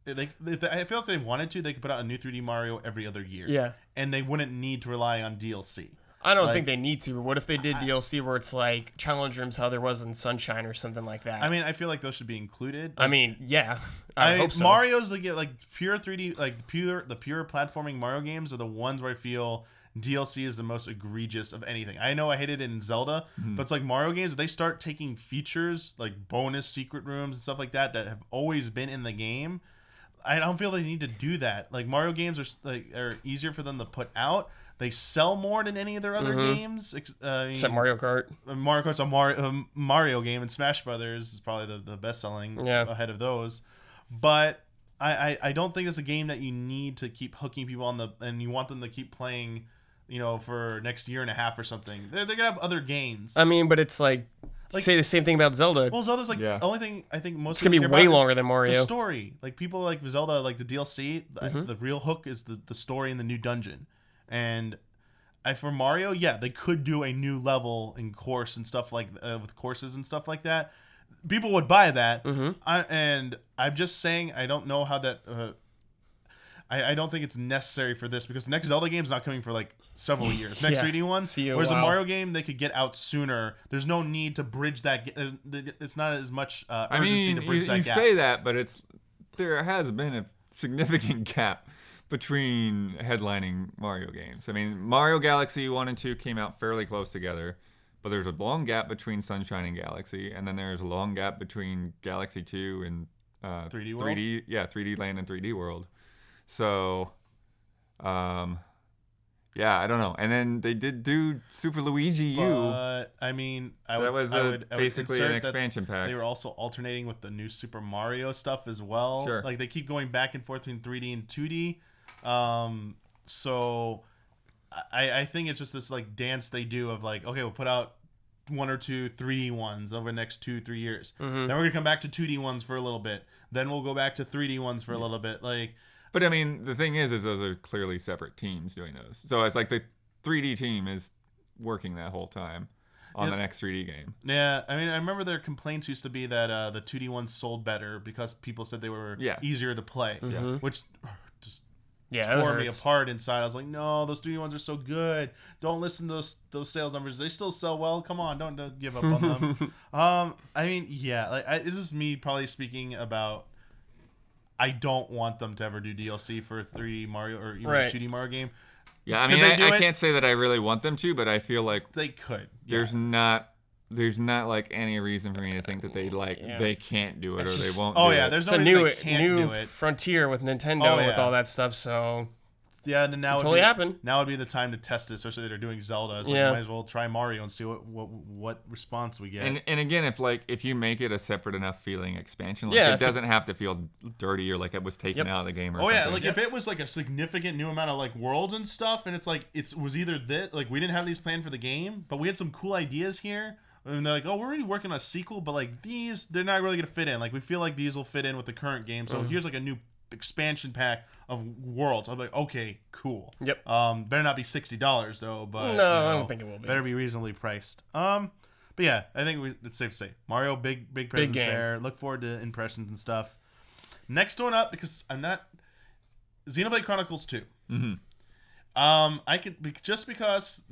I feel if they wanted to, they could put out a new 3D Mario every other year. Yeah. And they wouldn't need to rely on DLC. I don't Like- think they need to, but what if they did DLC where it's like challenge rooms how there was in Sunshine or something like that? I mean, I feel like those should be included. I mean, yeah. I hope so. Mario's like pure 3D, like the pure platforming Mario games are the ones where I feel DLC is the most egregious of anything. I know I hated it in Zelda, but it's like Mario games, they start taking features like bonus secret rooms and stuff like that have always been in the game. I don't feel they need to do that. Like Mario games are easier for them to put out. They sell more than any of their other games. Except Mario Kart. Mario Kart's a Mario game, and Smash Brothers is probably the best selling ahead of those. But I don't think it's a game that you need to keep hooking people and you want them to keep playing for next year and a half or something. They're gonna have other games. I mean, but it's like say the same thing about Zelda. Well, Zelda's the only thing I think most it's gonna be way longer than Mario. The story, like people like Zelda, like the DLC, the real hook is the story in the new dungeon, and for Mario, they could do a new level and course and stuff like with courses and stuff like that. People would buy that, and I'm just saying I don't know how that. I don't think it's necessary for this because the next Zelda game is not coming for like several years. Next 3D one, whereas a Mario game they could get out sooner. There's no need to bridge that. It's not as much urgency to bridge that gap. You say that, but there has been a significant gap between headlining Mario games. I mean, Mario Galaxy 1 and 2 came out fairly close together, but there's a long gap between Sunshine and Galaxy, and then there's a long gap between Galaxy 2 and 3D World? 3D Land and 3D World. So, I don't know. And then they did do Super Luigi U. But, I mean, that was basically an expansion pack. They were also alternating with the new Super Mario stuff as well. Sure. Like, they keep going back and forth between 3D and 2D. So, I think it's just this, like, dance they do of, like, okay, we'll put out 1 or 2 3D ones over the next 2-3 years. Then we're going to come back to 2D ones for a little bit. Then we'll go back to 3D ones for a little bit. Like... But I mean, the thing is those are clearly separate teams doing those. So it's like the 3D team is working that whole time on the next 3D game. Yeah, I mean, I remember their complaints used to be that the 2D ones sold better because people said they were easier to play, which just tore me apart inside. I was like, no, those 3D ones are so good. Don't listen to those sales numbers. They still sell well. Come on, don't give up on them. I mean, this is me probably speaking about. I don't want them to ever do DLC for a 3D Mario or even a 2D Mario game. Yeah, I mean, I can't say that I really want them to, but I feel like they could. There's not like any reason for me to think that they can't do it or they won't. There's no reason they can't do it. Frontier with Nintendo with all that stuff. So and now totally happen. Now would be the time to test it, especially if they're doing Zelda. It's like, might as well try Mario and see what response we get. And again, if you make it a separate enough feeling expansion, it doesn't have to feel dirty or like it was taken out of the game or something. Like if it was like a significant new amount of like worlds and stuff, and it's like it was either this, like we didn't have these planned for the game, but we had some cool ideas here. And they're like, oh, we're already working on a sequel, but like they're not really gonna fit in. Like we feel like these will fit in with the current game, so here's like a new expansion pack of worlds. I'm like, okay, cool. Yep. Better not be $60 though, but no, I don't think it will be. Better be reasonably priced. But yeah, I think it's safe to say Mario, big presence there. Look forward to impressions and stuff. Next one up, because I'm not Xenoblade Chronicles 2. I could just because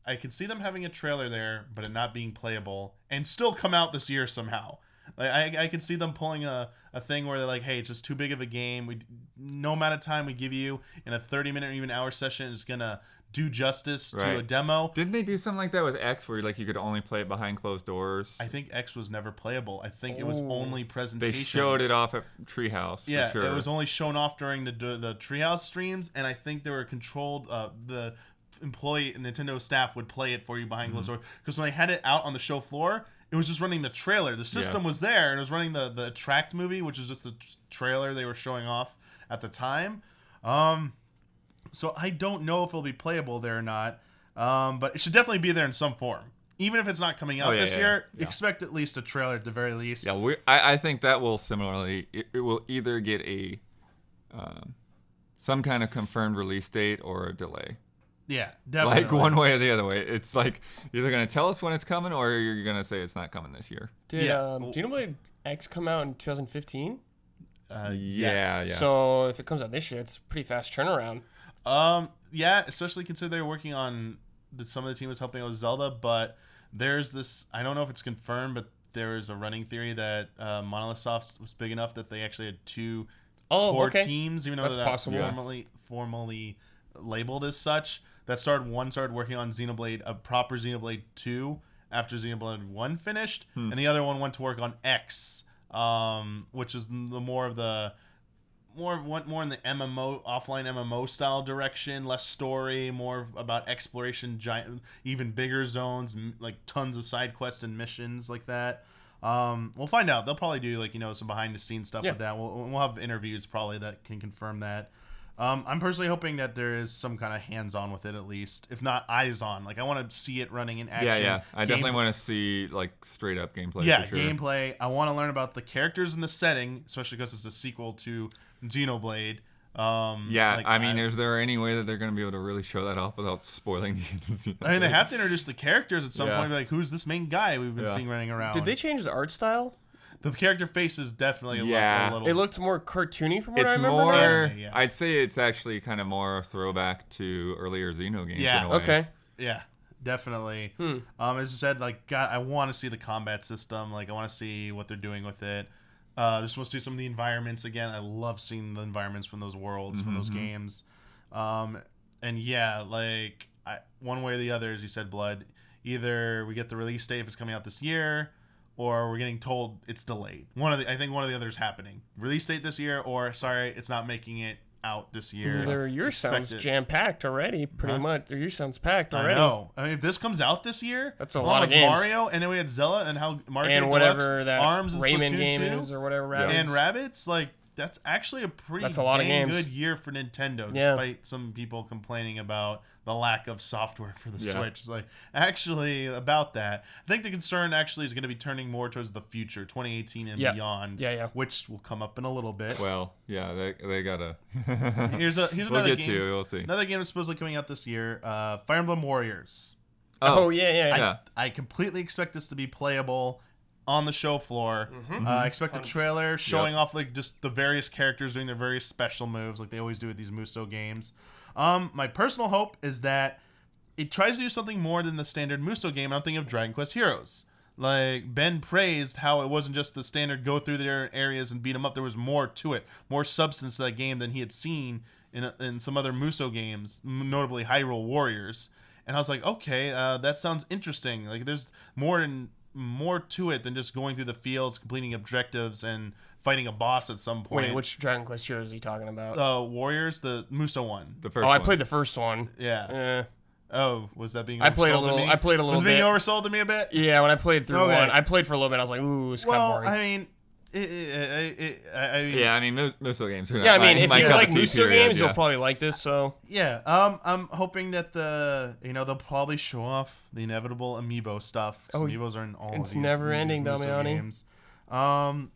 I can see them having a trailer there, but it not being playable, and still come out this year somehow. Like I can see them pulling a thing where they're like, hey, it's just too big of a game. No amount of time we give you in a 30-minute or even hour session is gonna do justice to a demo. Didn't they do something like that with X, where like you could only play it behind closed doors? I think X was never playable. I think it was only presentations. They showed it off at Treehouse. Yeah, for sure. It was only shown off during the Treehouse streams, and I think they were controlled. The employee Nintendo staff would play it for you behind closed doors, because when they had it out on the show floor, it was just running the trailer. The system was there, and it was running the Attract movie, which is just the trailer they were showing off at the time. So I don't know if it'll be playable there or not, but it should definitely be there in some form. Even if it's not coming out this year, expect at least a trailer at the very least. Yeah, I think that will similarly, it will either get a some kind of confirmed release date or a delay. Yeah, definitely. Like one way or the other way. It's like you're either going to tell us when it's coming or you're going to say it's not coming this year. Did Xenoblade X come out in 2015? Yeah. So if it comes out this year, it's a pretty fast turnaround. Yeah, especially considering they're working on some of the team was helping out with Zelda, but there's this, I don't know if it's confirmed, but there is a running theory that Monolith Soft was big enough that they actually had two core teams, even though they're not formally labeled as such. One started working on a proper Xenoblade 2 after Xenoblade 1 finished, and the other one went to work on X, which is more in the MMO, offline MMO style direction, less story, more about exploration, even bigger zones, like tons of side quests and missions like that. We'll find out. They'll probably do some behind the scenes stuff with that. We'll have interviews probably that can confirm that. I'm personally hoping that there is some kind of hands-on with it at least, if not eyes-on. Like I want to see it running in action. Yeah. I definitely want to see like straight up gameplay. Yeah, for sure. gameplay. I want to learn about the characters in the setting, especially because it's a sequel to Xenoblade. I mean, is there any way that they're going to be able to really show that off without spoiling the I mean, they have to introduce the characters at some Yeah. point. Like, who's this main guy we've been seeing running around? Did they change the art style? The character faces definitely look Yeah. a little. It looked more cartoony from what I It's remember. more. Anime, yeah. I'd say it's actually kind of more a throwback to earlier Xeno games. Yeah. In a way. Okay. Yeah, definitely. As I said, like, God, I want to see the combat system. Like, I want to see what they're doing with it. Just want to see some of the environments again. I love seeing the environments from those worlds, from those games. And yeah, like, one way or the other, as you said, Blood, either we get the release date if it's coming out this year, or we're getting told it's delayed. I think one of the other is happening. Release date this year, or sorry, it's not making it out this year. Their year sounds jam-packed already, pretty much. Their year sounds packed already. I know. I mean, if this comes out this year, That's a along lot of with games. Mario, and then we had Zelda, and how Mario And Kart whatever Deluxe, that Arms, and Rayman Splatoon game 2, is, or whatever. Rabbids. and Rabbids, like, that's actually a pretty That's a lot of dang games. good year for Nintendo, Yeah. despite some people complaining about the lack of software for the Yeah. Switch. It's like, actually, about that, I think the concern actually is going to be turning more towards the future, 2018 and Yeah. beyond, Yeah. which will come up in a little bit. Well, yeah, they gotta. Here's we'll another get game. to. We'll see. Another game that's supposedly coming out this year, Fire Emblem Warriors. Oh, yeah. Yeah. I completely expect this to be playable on the show floor. I expect a trailer showing off like just the various characters doing their various special moves like they always do with these Muso games. My personal hope is that it tries to do something more than the standard Muso game. I'm thinking of Dragon Quest Heroes. Like Ben praised how it wasn't just the standard go through their areas and beat them up. There was more to it, more substance to that game than he had seen in some other Muso games, notably Hyrule Warriors. And I was like, okay, that sounds interesting. Like there's more to it than just going through the fields, completing objectives, and fighting a boss at some point. Wait, which Dragon Quest Heroes are you talking about? Warriors, the Muso one. The first I one. played the first one. Yeah. Oh, was that being oversold I played a to little. me? I played a little Was it bit. being oversold to me a bit? Yeah, when I played through Okay. one, I played for a little bit. I was like, ooh, it's kind Well, of boring. I mean, Yeah, I mean, Muso games. Are Yeah, I not mean, my- if my you cup like of tea, Muso period, games, yeah. you'll probably like this. So yeah. I'm hoping that they'll probably show off the inevitable amiibo stuff. 'Cause amiibos are in all of it's these never these ending, Muso Damiani. games.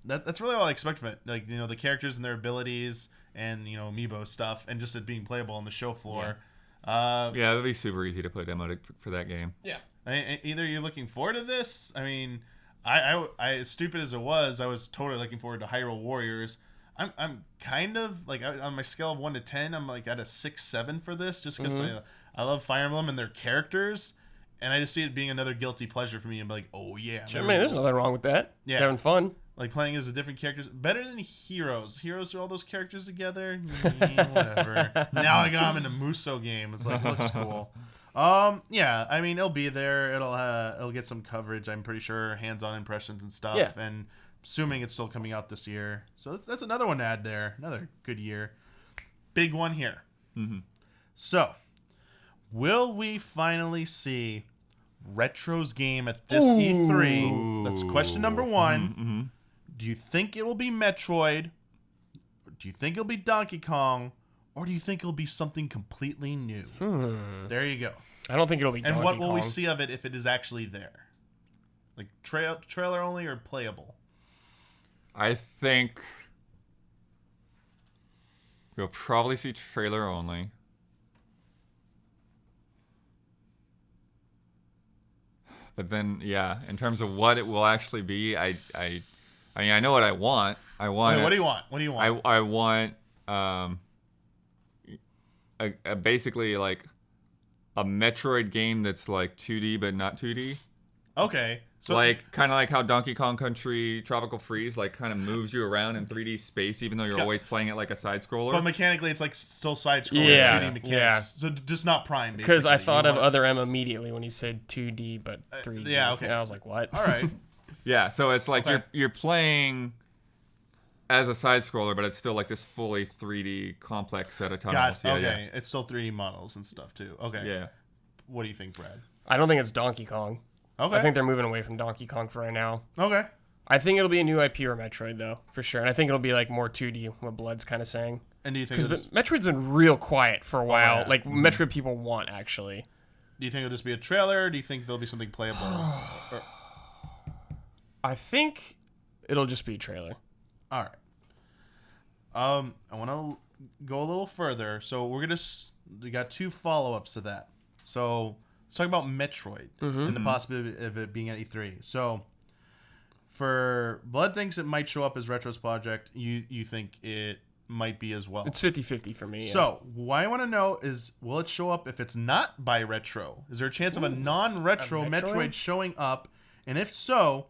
That's really all I expect from it. Like the characters and their abilities, and amiibo stuff, and just it being playable on the show floor. Yeah, it'll be super easy to play demo for that game. yeah, Either you're looking forward to this. I mean, I as stupid as it was, I was totally looking forward to Hyrule Warriors. I'm kind of like on my scale of 1 to 10, I'm like at a 6-7 for this, just because I love Fire Emblem and their characters, and I just see it being another guilty pleasure for me. And be like, oh yeah, I mean, there's nothing wrong with that. Yeah. Having fun. like playing as a different characters, better than Heroes. Heroes are all those characters together. Whatever. Now I got them in a Muso game. It's like looks cool. Yeah, I mean it'll be there. It'll get some coverage. I'm pretty sure, hands-on impressions and stuff. Yeah. And assuming it's still coming out this year, so that's another one to add there. Another good year. Big one here. Mm-hmm. So, will we finally see Retro's game at this E3? That's question number one. Mm-hmm. Do you think it will be Metroid? Do you think it'll be Donkey Kong? Or do you think it'll be something completely new? There you go. I don't think it'll be And Donkey what will we Kong. see of it if it is actually there? Like trailer only or playable? I think we'll probably see trailer only. But then, yeah, in terms of what it will actually be, I mean, I know what I want. I want. Wait, what do you want? What do you want? I want a basically like a Metroid game that's like 2D but not 2D. Okay. So Like kind of like how Donkey Kong Country Tropical Freeze like kind of moves you around in 3D space, even though you're Yeah. always playing it like a side scroller. but mechanically, it's like still side scrolling Yeah, 2D mechanics. yeah. So just not Prime. Because I basically. thought You of want- Other M immediately when you said 2D but 3D. yeah, okay. And I was like, what? All right. Yeah, so it's like Okay. you're playing as a side scroller, but it's still like this fully 3D complex set of tunnels. Got. Yeah, Okay. It's still 3D models and stuff too. Okay. yeah. What do you think, Brad? I don't think it's Donkey Kong. Okay. I think they're moving away from Donkey Kong for right now. Okay. I think it'll be a new IP or Metroid, though, for sure. And I think it'll be like more 2D, what Blood's kind of saying. And do you think Because Metroid's been real quiet for a while. yeah. Like Metroid people want actually. do you think it'll just be a trailer? Or do you think there'll be something playable? Or, I think it'll just be a trailer. all right. I want to go a little further. So we got 2 follow-ups to that. So let's talk about Metroid and the possibility of it being at E3. So for Blood thinks it might show up as Retro's project. You think it might be as well. It's 50-50 for me. Yeah. So what I want to know is, will it show up if it's not by Retro? Is there a chance of a non-retro A Metroid? Metroid showing up? And if so,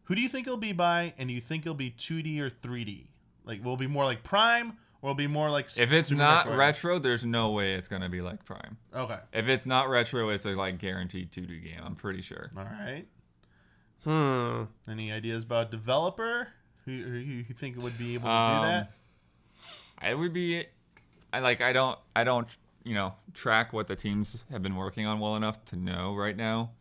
who do you think it'll be by? And do you think it'll be 2D or 3D? Like, will it be more like Prime, or will it be more like If it's Super not Metroid? retro, there's no way it's gonna be like Prime. Okay. If it's not retro, it's a like guaranteed 2D game. I'm pretty sure. All right. Hmm. Any ideas about developer? Who you think would be able to do that? It would be, I don't track what the teams have been working on well enough to know right now,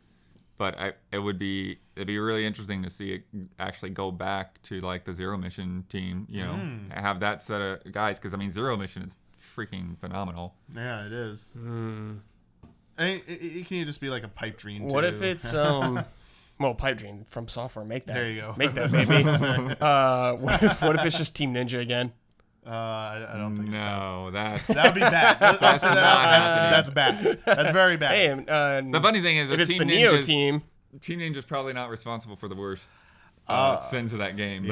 but it'd be really interesting to see it actually go back to like the Zero Mission team, have that set of guys, because I mean Zero Mission is freaking phenomenal. Yeah, it is. I mean, it can just be like a pipe dream. What too. if it's well, Pipe Dream from Software, make that. There you go. Make that, baby. What if it's just Team Ninja again? I don't think No, that's that would be bad. Let's say not that's bad. That's very bad. Hey, the funny thing is if that it's Team the Neo Ninja's, team, Team Ninja's probably not responsible for the worst sins of that game.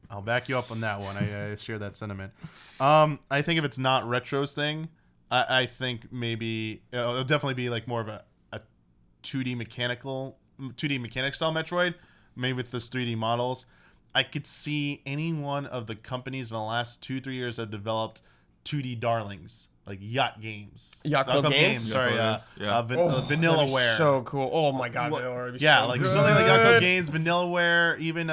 I'll back you up on that one. I share that sentiment. I think if it's not Retro's thing, I think maybe it'll definitely be like more of a 2D mechanic style Metroid, maybe with those 3D models. I could see any one of the companies in the last 2-3 years that have developed 2D darlings, like Yacht Games. Yacht Games? Sorry, Yacht Games, yeah. Vanillaware. So cool. Oh my god, Vanillaware would be Yeah, so like good. something like Yacht Games, Vanillaware, even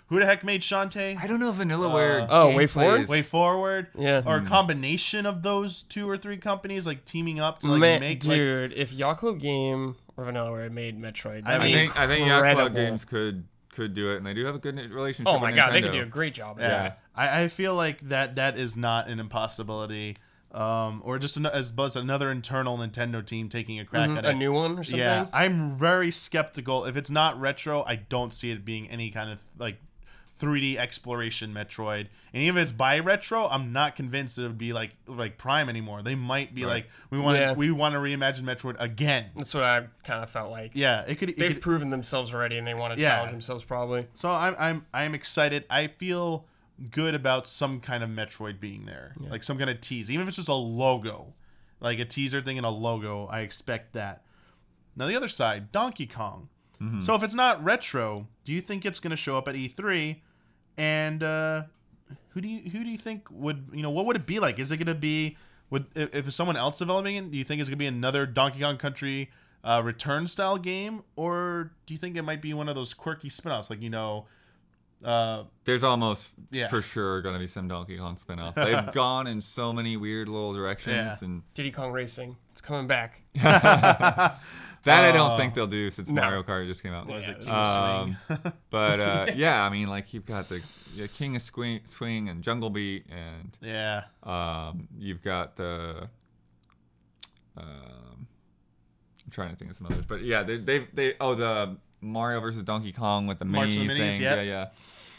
who the heck made Shantae? I don't know if Vanillaware. Oh, gameplay Way Forward? is- Way Forward, Yeah. or a combination of those 2 or 3 companies like teaming up to like Man, make like dude, if Yacht Game or Vanillaware made Metroid, I that'd mean, be I think Yacht incredible. Games could do it, and they do have a good relationship. Oh my with god, they Nintendo. could do a great job. yeah. I feel like that is not an impossibility, or just as another internal Nintendo team taking a crack at A it. new one or something. Yeah, I'm very skeptical. If it's not Retro, I don't see it being any kind of like 3D exploration Metroid. And even if it's by Retro, I'm not convinced it would be like Prime anymore. They might be Right. like we want to reimagine Metroid again. That's what I kind of felt like. Yeah, it could. They've proven themselves already, and they want to Yeah. challenge themselves probably. So I'm excited. I feel good about some kind of Metroid being there, like some kind of tease, even if it's just a logo, like a teaser thing and a logo. I expect that. Now the other side, Donkey Kong. So if it's not Retro, do you think it's going to show up at E3? And who do you think would what would it be like? Is it going to be if it's someone else developing it? Do you think it's going to be another Donkey Kong Country return style game, or do you think it might be one of those quirky spin-offs like There's almost Yeah. for sure going to be some Donkey Kong spin-off. They've gone in so many weird little directions, Yeah. and Diddy Kong Racing, it's coming back. that I don't think they'll do since No. Mario Kart just came out. what is it, King Um, of Swing? But yeah, I mean, like you've got the King of Swing and Jungle Beat, and Yeah. you've got the I'm trying to think of some others, but yeah, they the Mario versus Donkey Kong with the March mini of the Minis, thing, yep. yeah.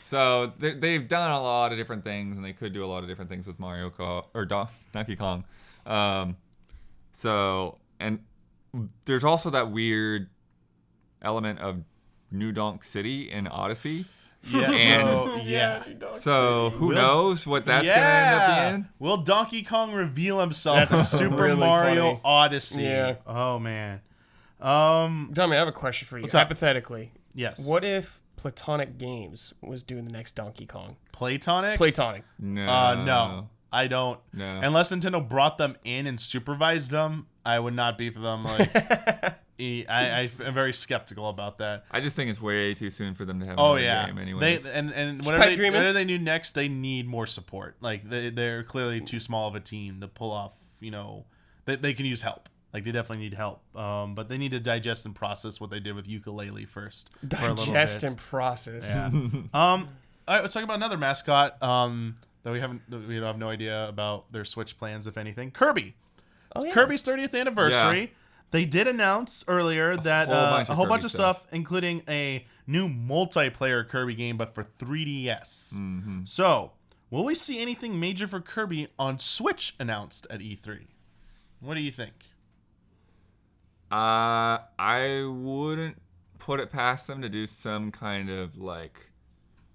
So they've done a lot of different things, and they could do a lot of different things with Donkey Kong. So and there's also that weird element of New Donk City in Odyssey. Yeah. And- yeah. So who Will- knows what that's gonna end up being? Will Donkey Kong reveal himself That's in Super really Mario funny. Odyssey? Yeah. Oh man. Tommy, I have a question for you. What's up? Hypothetically, Yes. what if Platonic Games was doing the next Donkey Kong? Platonic? Platonic. No. No. I don't. No. Unless Nintendo brought them in and supervised them, I would not be for them. Like, I am very skeptical about that. I just think it's way too soon for them to have Oh another yeah, game anyways. and pipe dreaming. whatever they do next, they need more support. Like they're clearly too small of a team to pull off. They can use help. Like they definitely need help. But they need to digest and process what they did with Ukulele first. For a little Digest bit. and process. Yeah. let's talk about another mascot that we have no idea about their Switch plans, if anything. Kirby. Oh, yeah. Kirby's 30th anniversary. Yeah. They did announce earlier that a whole bunch of stuff, including a new multiplayer Kirby game, but for 3DS. Mm-hmm. So, will we see anything major for Kirby on Switch announced at E3? What do you think? I wouldn't put it past them to do some kind of like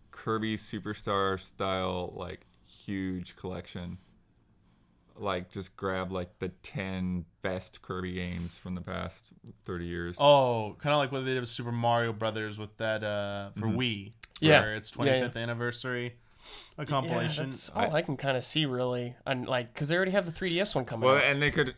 Kirby Superstar style, like huge collection. Like just grab like the 10 best Kirby games from the past 30 years. Oh, kind of like what they did with Super Mario Brothers with that for Wii. Yeah. Where it's 25th anniversary. A compilation. Yeah, that's all I can kind of see, really. And like, because they already have the 3DS one coming Well, out. and they could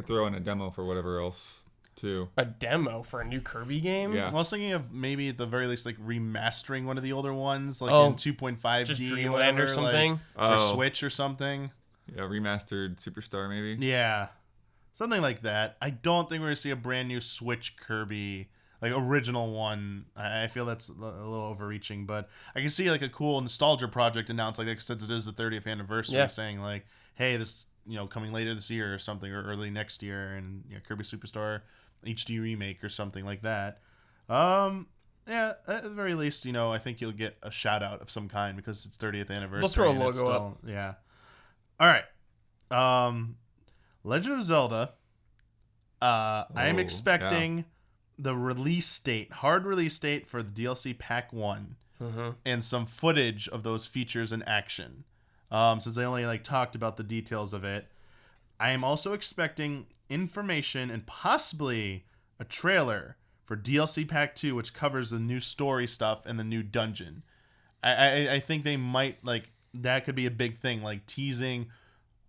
throw in a demo for whatever else too. A demo for a new Kirby game? Yeah. I was thinking of maybe at the very least like remastering one of the older ones, like in 2.5D Just or Dreamland whatever, or something? like, or Switch or something. Yeah, remastered Superstar maybe. Yeah, something like that. I don't think we're gonna see a brand new Switch Kirby, like original one. I feel that's a little overreaching, but I can see like a cool nostalgia project announced, like since it is the 30th anniversary, saying like, hey, this coming later this year or something, or early next year, and Kirby Superstar HD remake or something like that. Yeah, at the very least, I think you'll get a shout out of some kind because it's 30th anniversary. They'll throw a and it's logo still, yeah. All right. Legend of Zelda. I am expecting the hard release date for the DLC Pack 1 and some footage of those features in action. Since they only talked about the details of it. I am also expecting information and possibly a trailer for DLC Pack 2, which covers the new story stuff and the new dungeon. I think they might that could be a big thing, teasing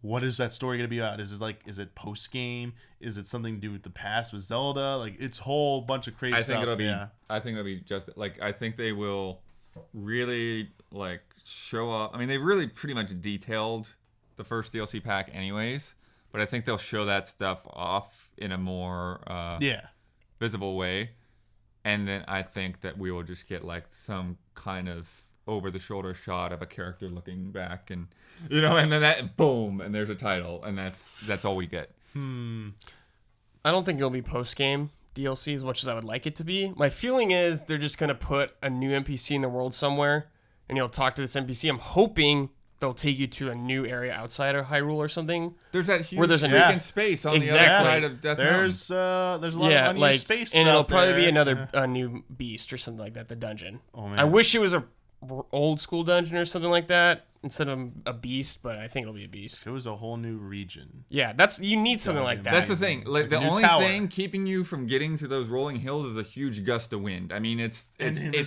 what is that story going to be about. Is it post game? Is it something to do with the past with Zelda? It's whole bunch of crazy stuff. I think it'll be just I think they will really show up. I mean, they've really pretty much detailed the first DLC pack anyways, but I think they'll show that stuff off in a more visible way. And then I think that we will just get some kind of over-the-shoulder shot of a character looking back, and and then that boom, and there's a title, and that's all we get. I don't think it'll be post-game DLC as much as I would like it to be. My feeling is they're just gonna put a new NPC in the world somewhere, and you'll talk to this NPC. I'm hoping they'll take you to a new area outside of Hyrule or something. There's that huge where there's freaking space on the other side of Death Mountain. There's a lot of unused space, and it'll probably be another a new beast or something like that. The dungeon. Oh man, I wish it was a old school dungeon or something like that instead of a beast, but I think it'll be a beast. If it was a whole new region. Yeah, you need something like that. That's the thing. The only tower. thing keeping you from getting to those rolling hills is a huge gust of wind. I mean, it's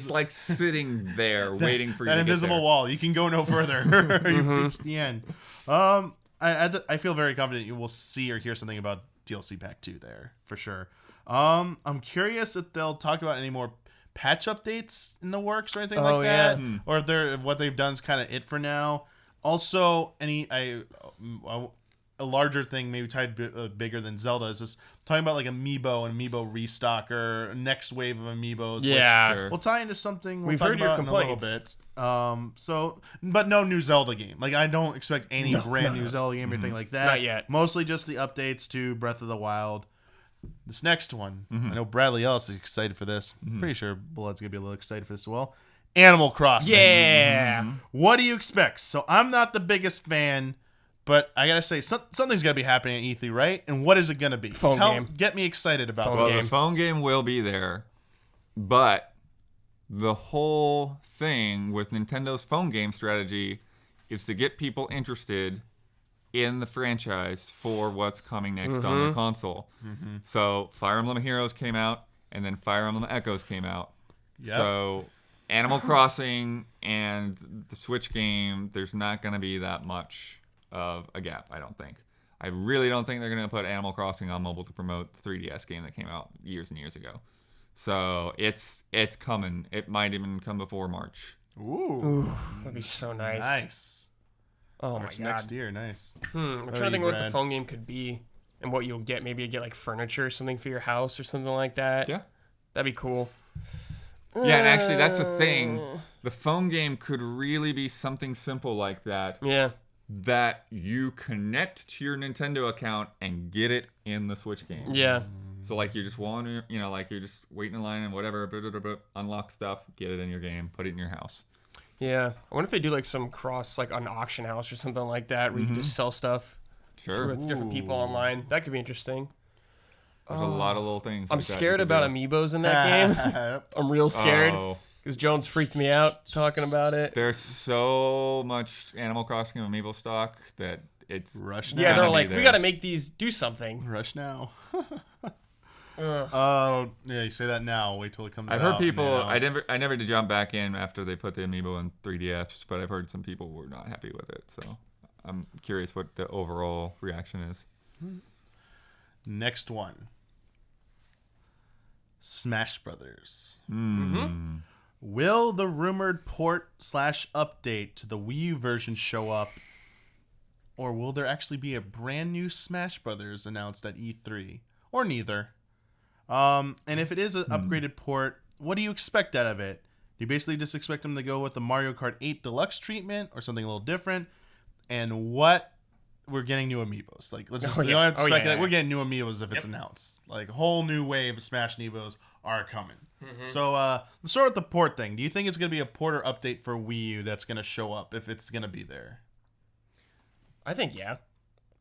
like sitting there waiting for you to that get invisible there. wall. You can go no further. You've reached the end. I feel very confident you will see or hear something about DLC Pack 2 there for sure. I'm curious if they'll talk about any more patch updates in the works or anything like that, or if what they've done is kind of it for now. Also, a larger thing maybe tied bigger than Zelda is just talking about amiibo and amiibo restock or next wave of amiibos. Yeah, which will tie into something we've talk heard your about in a little complaints. bit. But no new Zelda game. I don't expect any brand new Zelda game or anything like that. Not yet. Mostly just the updates to Breath of the Wild. This next one, I know Bradley Ellis is excited for this. Pretty sure Blood's gonna be a little excited for this as well. Animal Crossing. Yeah. What do you expect? So I'm not the biggest fan, but I gotta say something's gonna be happening at E3, right? And what is it gonna be? Game. Get me excited about Well, this. the phone game will be there, but the whole thing with Nintendo's phone game strategy is to get people interested in the franchise for what's coming next on their console. So Fire Emblem Heroes came out, and then Fire Emblem Echoes came out. Yep. So Animal Crossing and the Switch game, there's not going to be that much of a gap, I don't think. I really don't think they're going to put Animal Crossing on mobile to promote the 3DS game that came out years and years ago. So it's coming. It might even come before March. Ooh, That'd be so nice. nice. Oh March my god. next year, nice. I'm trying to think what the phone game could be and what you'll get. Maybe you get furniture or something for your house or something like that. Yeah. That'd be cool. Yeah, and actually that's the thing. the phone game could really be something simple like that. Yeah. That you connect to your Nintendo account and get it in the Switch game. Yeah. So like you just want to, like you're just waiting in line and whatever, unlock stuff, get it in your game, put it in your house. Yeah. I wonder if they do like some cross, like an auction house or something like that, where you can just sell stuff with different people online. That could be interesting. There's a lot of little things. I'm scared about amiibos in that game. I'm real scared. Because Jones freaked me out talking about it. There's so much Animal Crossing amiibo stock that it's rush now. Yeah, they're like, we got to make these do something. Rush now. Yeah, you say that now. Wait till it comes out. I've heard people. I never did jump back in after they put the amiibo in 3DS, but I've heard some people were not happy with it. So I'm curious what the overall reaction is. Next one. Smash Brothers. Mm-hmm. Will the rumored port/update to the Wii U version show up, or will there actually be a brand new Smash Brothers announced at E3, or neither? And if it is an upgraded port, what do you expect out of it? Do you basically just expect them to go with the Mario Kart 8 Deluxe treatment, or something a little different? And what? We're getting new amiibos. Like, let's just, we don't have to speculate. We're getting new amiibos if it's announced. Like, a whole new wave of Smash amiibos are coming. So, let's start with the port thing. Do you think it's going to be a port or update for Wii U that's going to show up if it's going to be there? I think, yeah.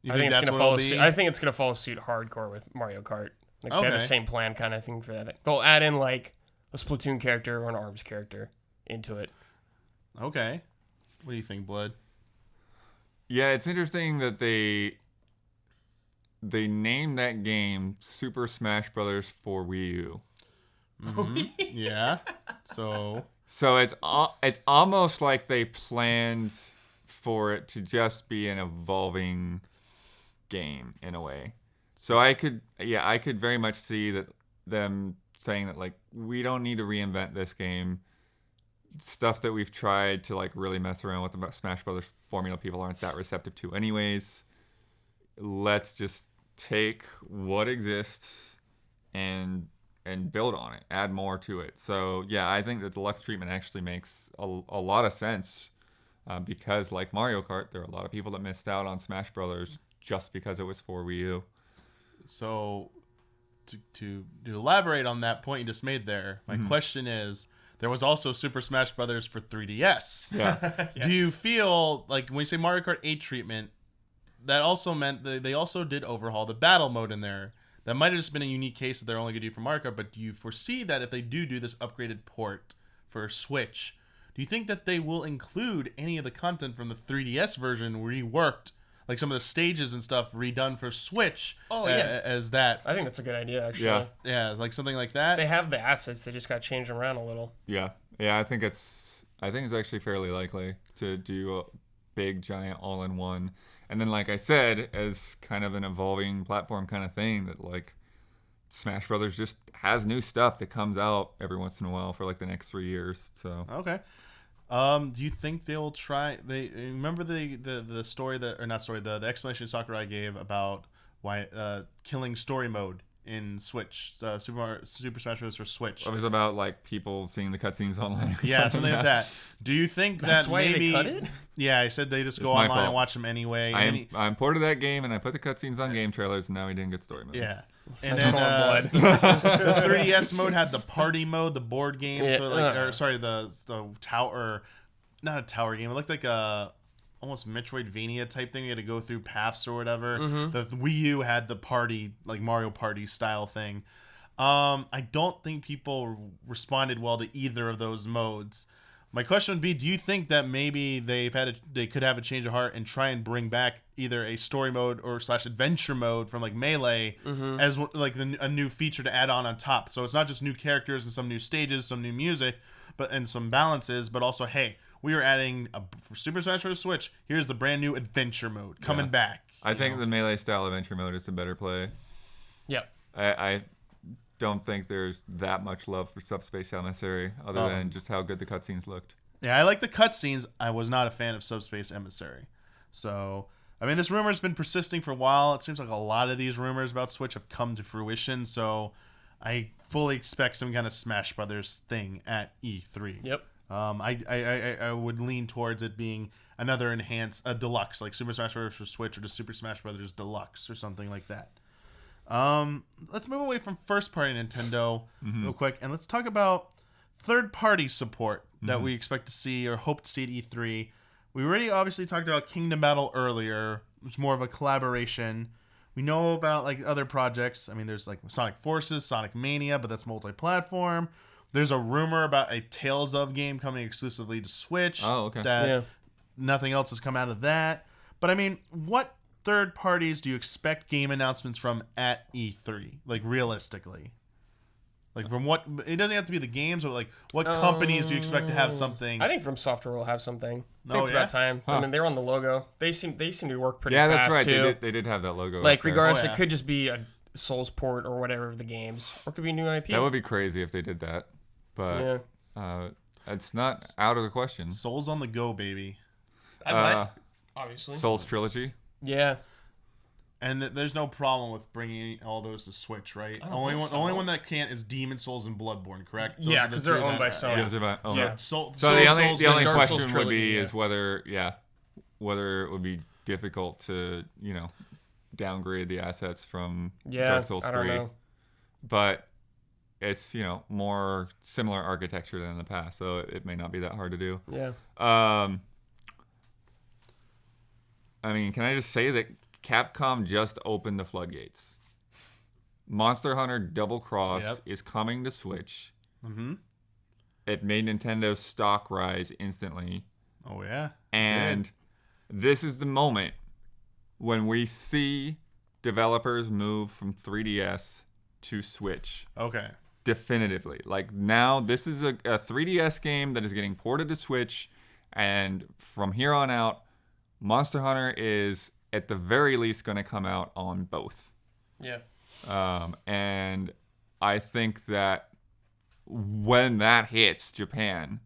You think that's what it'll be? I think it's going to follow suit hardcore with Mario Kart. Like, they have the same plan kind of thing for that. They'll add in, like, a Splatoon character or an ARMS character into it. Okay. What do you think, Blood? Yeah, it's interesting that they named that game Super Smash Brothers for Wii U. Mm-hmm. Yeah. So it's almost like they planned for it to just be an evolving game in a way. So I could very much see that them saying that, like, we don't need to reinvent this game. Stuff that we've tried to, like, really mess around with the Smash Brothers formula, people aren't that receptive to anyways. Let's just take what exists and build on it, add more to it. So yeah, I think the deluxe treatment actually makes a lot of sense, because like Mario Kart, there are a lot of people that missed out on Smash Brothers just because it was for Wii U. So to elaborate on that point you just made there, my question is, there was also Super Smash Brothers for 3DS. Yeah. Do you feel like when you say Mario Kart 8 treatment, that also meant that they also did overhaul the battle mode in there? That might have just been a unique case that they're only going to do for Mario Kart, but do you foresee that if they do this upgraded port for Switch, do you think that they will include any of the content from the 3DS version reworked, like some of the stages and stuff redone for Switch as that? I think that's a good idea, actually. Yeah, like something like that. They have the assets, they just got to change them around a little. Yeah, I think it's actually fairly likely to do a big, giant, all-in-one. And then, like I said, as kind of an evolving platform kind of thing, that like Smash Brothers just has new stuff that comes out every once in a while for like the next 3 years. So okay. Do you think they'll try? They remember the story that, or not story, the explanation Sakurai gave about why killing story mode in Switch, Super Smash Bros. For Switch. It was about like people seeing the cutscenes online. Yeah, something like that. Do you think That's that why maybe? they cut it? Yeah, I said they just go my online fault. and watch them anyway. I imported that game and I put the cutscenes on game trailers, and now we didn't get story mode. Yeah. And That's then the 3DS mode had the party mode, the board game. Yeah. So like, or sorry, the tower, not a tower game. It looked like a almost Metroidvania type thing. You had to go through paths or whatever. The Wii U had the party, like Mario Party style thing. I don't think people responded well to either of those modes. My question would be, do you think that maybe they could have a change of heart and try and bring back either a story mode or / adventure mode from like Melee as like a new feature to add on top? So it's not just new characters and some new stages, some new music, and some balances, but also, hey, we are adding for Super Smash Bros. Switch. Here's the brand new adventure mode coming back. I think the Melee style adventure mode is the better play. Yeah. I don't think there's that much love for Subspace Emissary other than just how good the cutscenes looked. Yeah, I like the cutscenes. I was not a fan of Subspace Emissary. So, I mean, this rumor's been persisting for a while. It seems like a lot of these rumors about Switch have come to fruition. So, I fully expect some kind of Smash Brothers thing at E3. Yep. I would lean towards it being another enhanced, a deluxe, like Super Smash Bros. For Switch or just Super Smash Bros. Deluxe or something like that. Let's move away from first-party Nintendo real quick, and let's talk about third-party support that we expect to see or hope to see at E3. We already obviously talked about Kingdom Battle earlier, which is more of a collaboration. We know about like other projects. I mean, there's like Sonic Forces, Sonic Mania, but that's multi-platform. There's a rumor about a Tales of game coming exclusively to Switch. Oh, okay. That nothing else has come out of that. But I mean, what third parties do you expect game announcements from at E3? Like realistically? Like from what? It doesn't have to be the games, but like what companies do you expect to have something? I think From Software will have something. I Oh, think it's yeah? about time. Huh. I mean, they're on the logo. They seem to work pretty Yeah, fast that's right. too. They did have that logo. Like up there. regardless, Oh, yeah. it could just be a Souls port or whatever of the games, or it could be a new IP. That would be crazy if they did that, but it's not out of the question. Souls on the go, baby. I might, obviously. Souls trilogy. Yeah. And there's no problem with bringing all those to Switch, right? Only one that can't is Demon Souls and Bloodborne, correct? Those Yeah, are the 'cause they're two owned that by are- Sony. Yeah, it's about- oh, Yeah. yeah. So the only Dark question Souls would be trilogy, is whether it would be difficult to downgrade the assets from Dark Souls I don't 3, know. but it's more similar architecture than in the past, so it may not be that hard to do. Yeah. I mean, can I just say that Capcom just opened the floodgates? Monster Hunter Double Cross is coming to Switch. Mm-hmm. It made Nintendo's stock rise instantly. Oh yeah. And this is the moment when we see developers move from 3DS to Switch. Okay. Definitively. Like now, this is a 3DS game that is getting ported to Switch. And from here on out, Monster Hunter is at the very least going to come out on both. Yeah. And I think that when that hits Japan,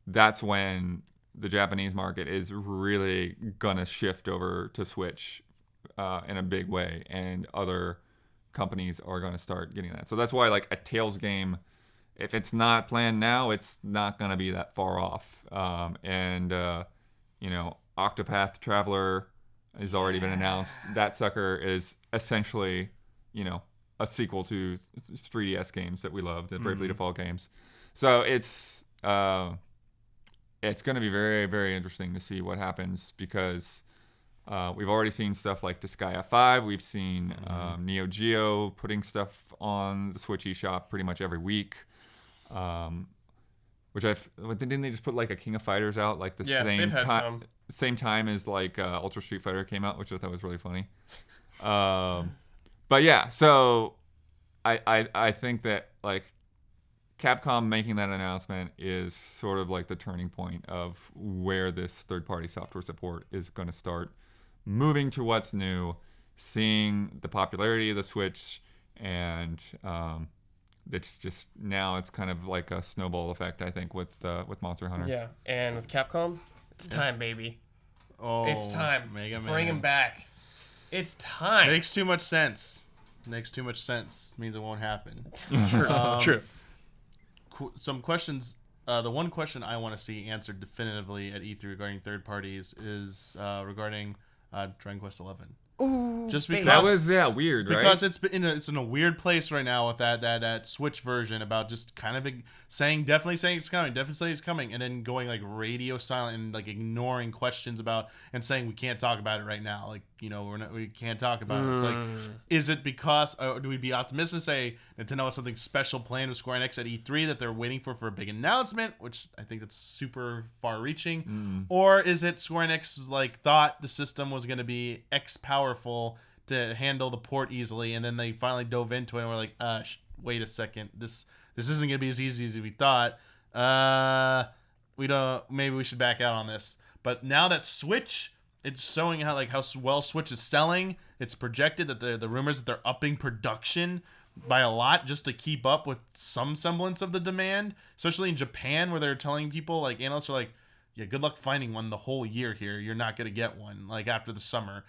that's when the Japanese market is really gonna shift over to Switch in a big way, and other companies are gonna start getting that. So that's why, like, a Tales game, if it's not planned now, it's not gonna be that far off. Octopath Traveler has already been announced. That sucker is essentially, a sequel to 3DS games that we loved, the Bravely Default games. So it's going to be very, very interesting to see what happens, because we've already seen stuff like Disgaea 5. We've seen Neo Geo putting stuff on the Switch eShop pretty much every week. Didn't they just put like a King of Fighters out like the same time as like Ultra Street Fighter came out, which I thought was really funny. But yeah, so I think that like Capcom making that announcement is sort of like the turning point of where this third-party software support is going to start moving to what's new, seeing the popularity of the Switch, and it's just now it's kind of like a snowball effect, I think, with Monster Hunter. Yeah, and with Capcom, it's time, baby. Oh, It's time. Mega Man. Bring him back. It's time. Makes too much sense. Means it won't happen. True. Some questions. The one question I want to see answered definitively at E3 regarding third parties is regarding Dragon Quest 11. Ooh, Just baby. because That was weird, right? because it's in a weird place right now with that Switch version about just kind of definitely saying it's coming, and then going like radio silent and like ignoring questions about and saying we can't talk about it right now, like we can't talk about it. It's like, is it because do we be optimistic and say Nintendo has something special planned with Square Enix at E3 that they're waiting for a big announcement, which I think that's super far reaching, or is it Square Enix like thought the system was going to be X powerful to handle the port easily, and then they finally dove into it and were like, wait a second, this isn't going to be as easy as we thought. Maybe we should back out on this. But now that Switch, it's showing how well Switch is selling. It's projected that the rumors that they're upping production by a lot just to keep up with some semblance of the demand, especially in Japan, where they're telling people, like, analysts are like, yeah, good luck finding one the whole year here. You're not going to get one like after the summer.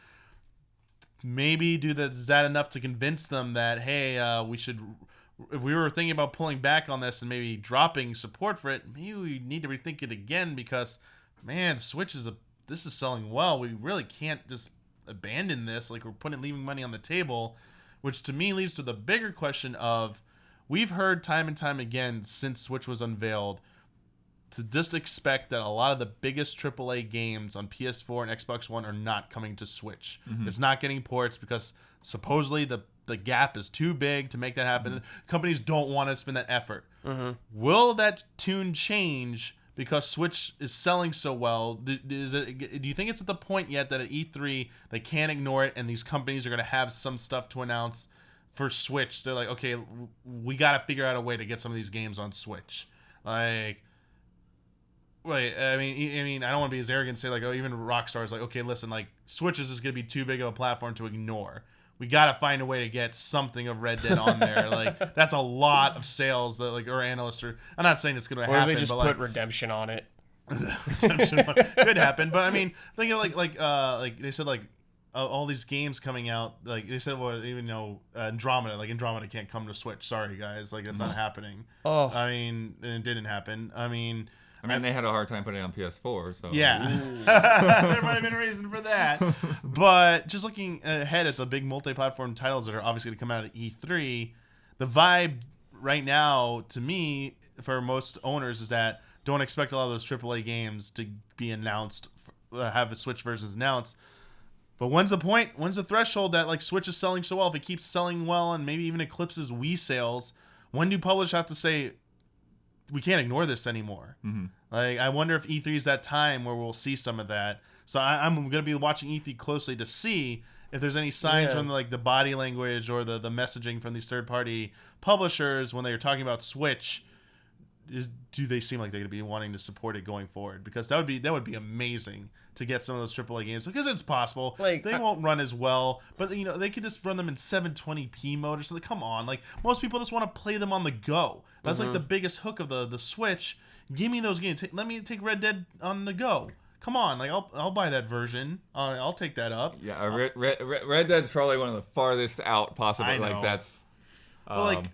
Maybe is that enough to convince them that, hey, we should if we were thinking about pulling back on this and maybe dropping support for it, maybe we need to rethink it again because, man, Switch this is selling well. We really can't just abandon this. Like, we're leaving money on the table, which to me leads to the bigger question of, we've heard time and time again since Switch was unveiled to just expect that a lot of the biggest AAA games on PS4 and Xbox One are not coming to Switch. It's not getting ports because supposedly the gap is too big to make that happen. Companies don't want to spend that effort. Will that tune change because Switch is selling so well? Do you think it's at the point yet that at E3 they can't ignore it and these companies are going to have some stuff to announce for Switch? They're like, okay, we got to figure out a way to get some of these games on Switch. I mean, I don't want to be as arrogant and say like, oh, even Rockstar is like, okay, listen, like Switch is just going to be too big of a platform to ignore. We got to find a way to get something of Red Dead on there. Like, that's a lot of sales that like, or analysts are. I'm not saying it's going to happen. Or they just but, put Redemption on it. Redemption could happen, but I mean, think of like they said like all these games coming out. Like they said, well, even though Andromeda can't come to Switch. Sorry guys, like that's not happening. Oh, I mean, and it didn't happen. I mean, they had a hard time putting it on PS4, so yeah, there might have been a reason for that. But just looking ahead at the big multi-platform titles that are obviously going to come out at E3, the vibe right now, to me, for most owners, is that don't expect a lot of those AAA games to be announced, have the Switch versions announced. But when's the threshold that like Switch is selling so well? If it keeps selling well and maybe even eclipses Wii sales, when do publishers have to say, we can't ignore this anymore? Like, I wonder if E3 is that time where we'll see some of that. So I'm going to be watching E3 closely to see if there's any signs from like the body language or the messaging from these third-party publishers when they're talking about Switch. Do they seem like they're going to be wanting to support it going forward? Because that would be amazing to get some of those AAA games, because it's possible like, they won't run as well, but you know they could just run them in 720p mode or something. Come on, like most people just want to play them on the go. That's like the biggest hook of the Switch. Give me those games. Let me take Red Dead on the go. Come on, like I'll buy that version. I'll take that up. Yeah, Red Dead's probably one of the farthest out possible. I know. Like that's. But like,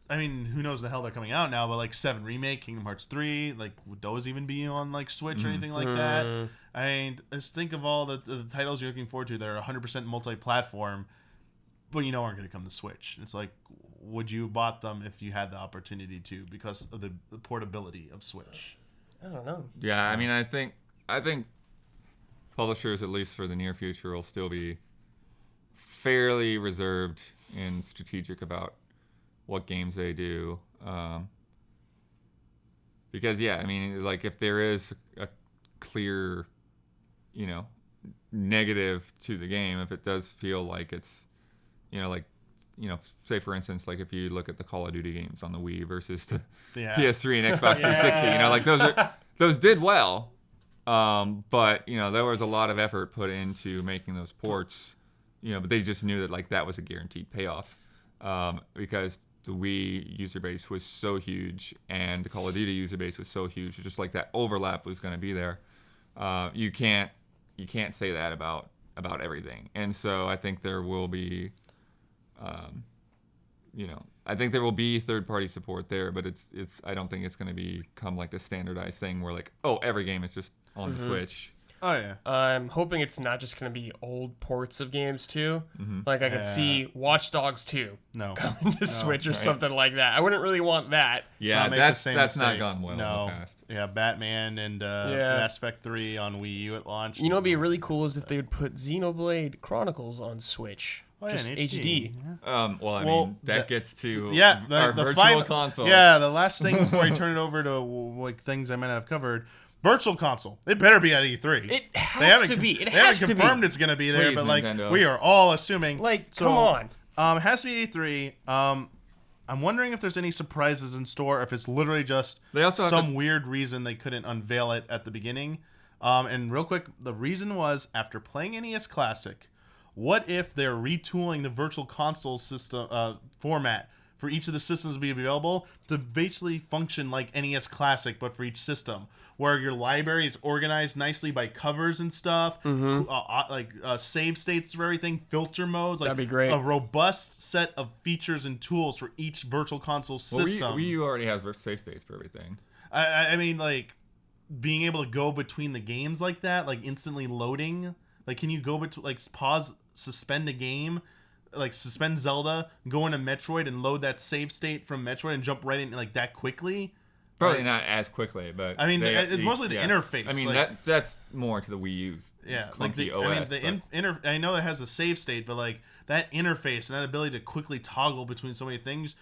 I mean, who knows the hell they're coming out now? But like 7 Remake, Kingdom Hearts 3, like would those even be on like Switch or anything like that? I mean, just think of all the titles you're looking forward to. They're 100% multi-platform, but you know aren't going to come to Switch. It's like, would you have bought them if you had the opportunity to because of the portability of Switch? I don't know. Yeah, I mean, I think publishers, at least for the near future, will still be fairly reserved and strategic about what games they do. Because, yeah, I mean, like, if there is a clear, you know, negative to the game, if it does feel like it's, you know, like, you know, say for instance, like if you look at the Call of Duty games on the Wii versus the PS3 and Xbox 360, you know, like those did well, but you know there was a lot of effort put into making those ports, you know, but they just knew that like that was a guaranteed payoff, because the Wii user base was so huge and the Call of Duty user base was so huge, just like that overlap was going to be there. You can't say that about everything, and so I think there will be. You know, I think there will be third-party support there, but it's. I don't think it's going to become like a standardized thing where like, oh, every game is just on the Switch. Oh yeah. I'm hoping it's not just going to be old ports of games too. Like I could see Watch Dogs 2 coming to Switch or something like that. I wouldn't really want that. Yeah, that's not gone well in the past. Yeah, Batman and Mass Effect 3 on Wii U at launch. You know, what'd be really cool is if they would put Xenoblade Chronicles on Switch. Oh, yeah, just in HD. Yeah. Well, I mean, that gets to our virtual final console. Yeah, the last thing before I turn it over to like things I might have covered. Virtual console. It better be at E3. It has to be. It has to be. They haven't confirmed it's going to be there, Please, but like Nintendo. we are all assuming. Like, come on. It has to be E3. I'm wondering if there's any surprises in store, if it's literally just some weird reason they couldn't unveil it at the beginning. And real quick, the reason was after playing NES Classic, what if they're retooling the virtual console system format for each of the systems to be available to basically function like NES Classic, but for each system, where your library is organized nicely by covers and stuff, save states for everything, filter modes. Like, that'd be great. A robust set of features and tools for each virtual console system. Wii U already has save states for everything. I mean, like, being able to go between the games like that, like instantly loading. Like, can you go between, like, suspend a game, like suspend Zelda, go into Metroid and load that save state from Metroid and jump right in like that quickly? Probably like, not as quickly, but I mean, it's mostly the interface. I mean, like, that's more to the Wii U's. Yeah, like the OS. I mean, I know it has a save state, but like that interface and that ability to quickly toggle between so many things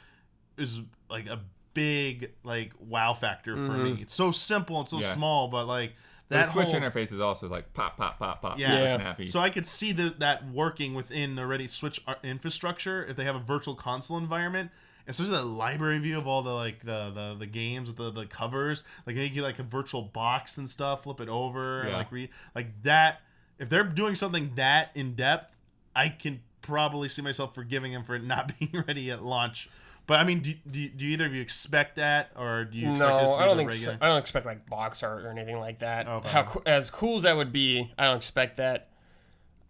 is like a big like wow factor for me. It's so simple and so small, but like that the Switch whole interface is also like pop, pop, pop, pop. Yeah. Snappy. So I could see that working within already Switch infrastructure if they have a virtual console environment. Especially the library view of all the like the games with the covers, like make you like a virtual box and stuff, flip it over, and like read like that. If they're doing something that in depth, I can probably see myself forgiving them for it not being ready at launch. But I mean, do either of you expect that, or do you expect no? this to be I don't the think so. regular? I don't expect like box art or anything like that. Okay. As cool as that would be, I don't expect that.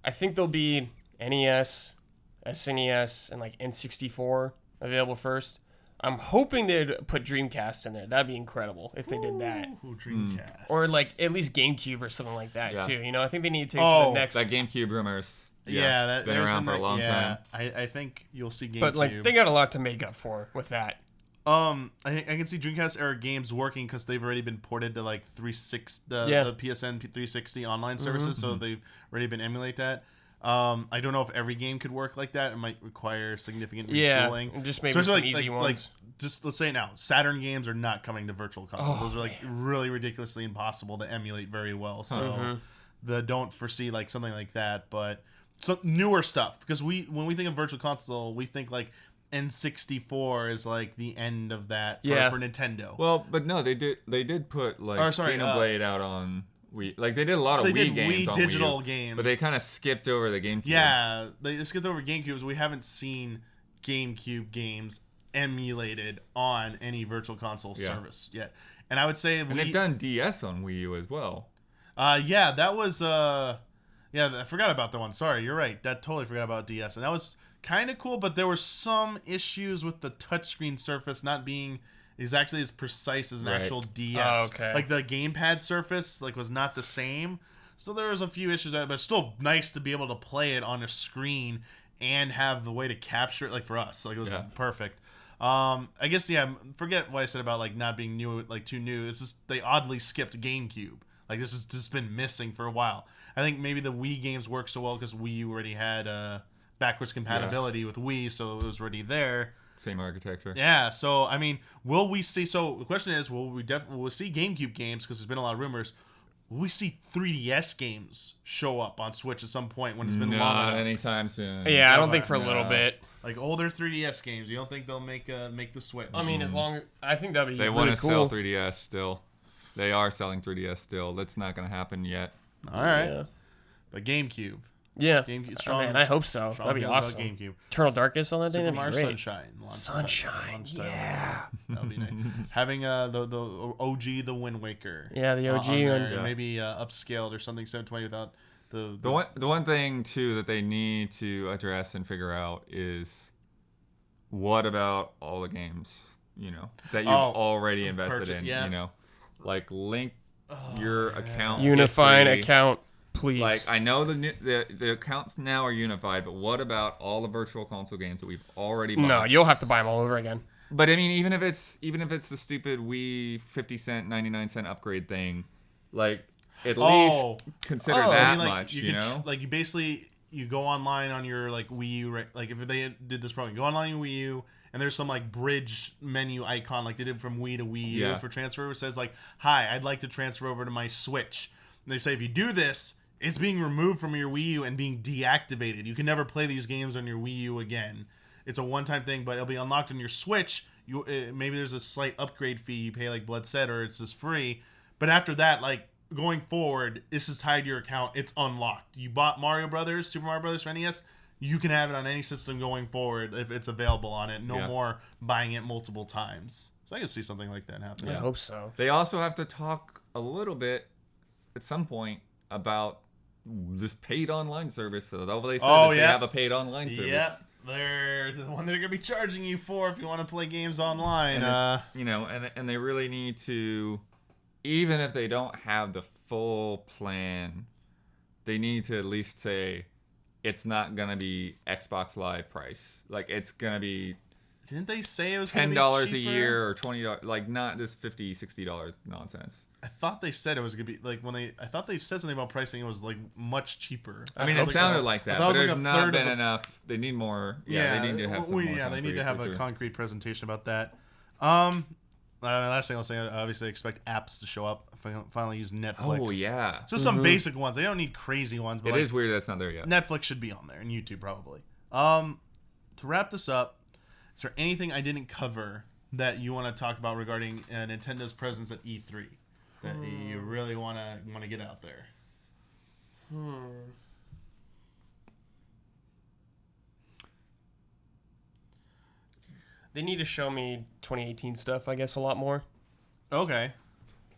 I think there'll be NES, SNES, and like N64 available first. I'm hoping they'd put Dreamcast in there. That'd be incredible if they did that. Ooh, Dreamcast. Or like at least GameCube or something like that too. You know, I think they need to take it to the next. That GameCube rumors. That been around for a long time. I think you'll see GameCube. But like they got a lot to make up for with that. I can see Dreamcast era games working because they've already been ported to like 360 the PSN 360 online services, so they've already been emulate that. I don't know if every game could work like that. It might require significant retooling. And just maybe some easy ones. Like, just let's say now, Saturn games are not coming to Virtual Console. Those are like really ridiculously impossible to emulate very well. So don't foresee like something like that. But some newer stuff, because when we think of Virtual Console, we think like N64 is like the end of that for Nintendo. Well, but no, they did put like Xenoblade out on Wii. Like they did a lot of Wii games on digital Wii U, games, but they kind of skipped over the GameCube. Yeah, they skipped over GameCube. So we haven't seen GameCube games emulated on any Virtual Console service yet. And I would say they've done DS on Wii U as well. That was I forgot about that one. Sorry, you're right. That totally forgot about DS, and that was kind of cool. But there were some issues with the touchscreen surface not being exactly as precise as an actual DS. Oh, okay. Like the gamepad surface was not the same. So there was a few issues there, but it's still nice to be able to play it on a screen and have the way to capture it. Like for us, like it was perfect. I guess forget what I said about like not being new, like too new. It's just they oddly skipped GameCube. Like this has just been missing for a while. I think maybe the Wii games work so well because Wii U already had backwards compatibility with Wii, so it was already there. Same architecture. Yeah, so I mean, will we see? So the question is, will we see GameCube games? Because there's been a lot of rumors. Will we see 3DS games show up on Switch at some point when it's been long enough? Not anytime soon. Yeah, I don't think for a little bit. Like older 3DS games, you don't think they'll make the Switch? I mean, I think that'd be they really want to cool. sell 3DS still. They are selling 3DS still. That's not going to happen yet. All right, Yeah. But GameCube. Yeah. GameCube. Man, I hope so. That'd be awesome. GameCube. Eternal Darkness on that Super day. That'd be Mario great. Sunshine. Yeah. That would be nice. Having the OG, the Wind Waker. Yeah, the OG on there, and maybe upscaled or something 720 without the one thing too that they need to address and figure out is what about all the games that you've already invested in. Like link your account. Unifying history. account, please. Like I know the accounts now are unified, but what about all the Virtual Console games that we've already bought? No, you'll have to buy them all over again. But I mean, even if it's the stupid Wii 50-cent, 99-cent upgrade thing, like at least consider that much. Like you basically go online on your like Wii U, right? Like if they did this program, go online on Wii U. And there's some like bridge menu icon like they did from Wii to Wii U for transfer. It says like, "Hi, I'd like to transfer over to my Switch." And they say if you do this, it's being removed from your Wii U and being deactivated. You can never play these games on your Wii U again. It's a one-time thing, but it'll be unlocked on your Switch. Maybe there's a slight upgrade fee you pay like Blood said, or it's just free. But after that, like going forward, this is tied to your account. It's unlocked. You bought Mario Brothers, Super Mario Brothers for NES. you can have it on any system going forward if it's available on it. No more buying it multiple times. So I can see something like that happening. Yeah, I hope so. They also have to talk a little bit at some point about this paid online service. So all they said is they have a paid online service. Yeah, they're the one they're gonna be charging you for if you want to play games online. And they really need to, even if they don't have the full plan, they need to at least say it's not gonna be Xbox Live price. Like it's gonna be. Didn't they say it was $10 a year or $20? Like not this $50, $60 nonsense. I thought they said it was gonna be like I thought they said something about pricing. It was like much cheaper. I mean, it sounded like that, but there's not been enough. They need more. Yeah, they need to have some more. Yeah, they need to have a concrete presentation about that. Last thing I'll say, I obviously expect apps to show up. Finally use Netflix. Oh yeah, just some basic ones. They don't need crazy ones. But it is weird that's not there yet. Netflix should be on there and YouTube probably. To wrap this up, is there anything I didn't cover that you want to talk about regarding Nintendo's presence at E3 that you really want to get out there? They need to show me 2018 stuff, I guess, a lot more. Okay.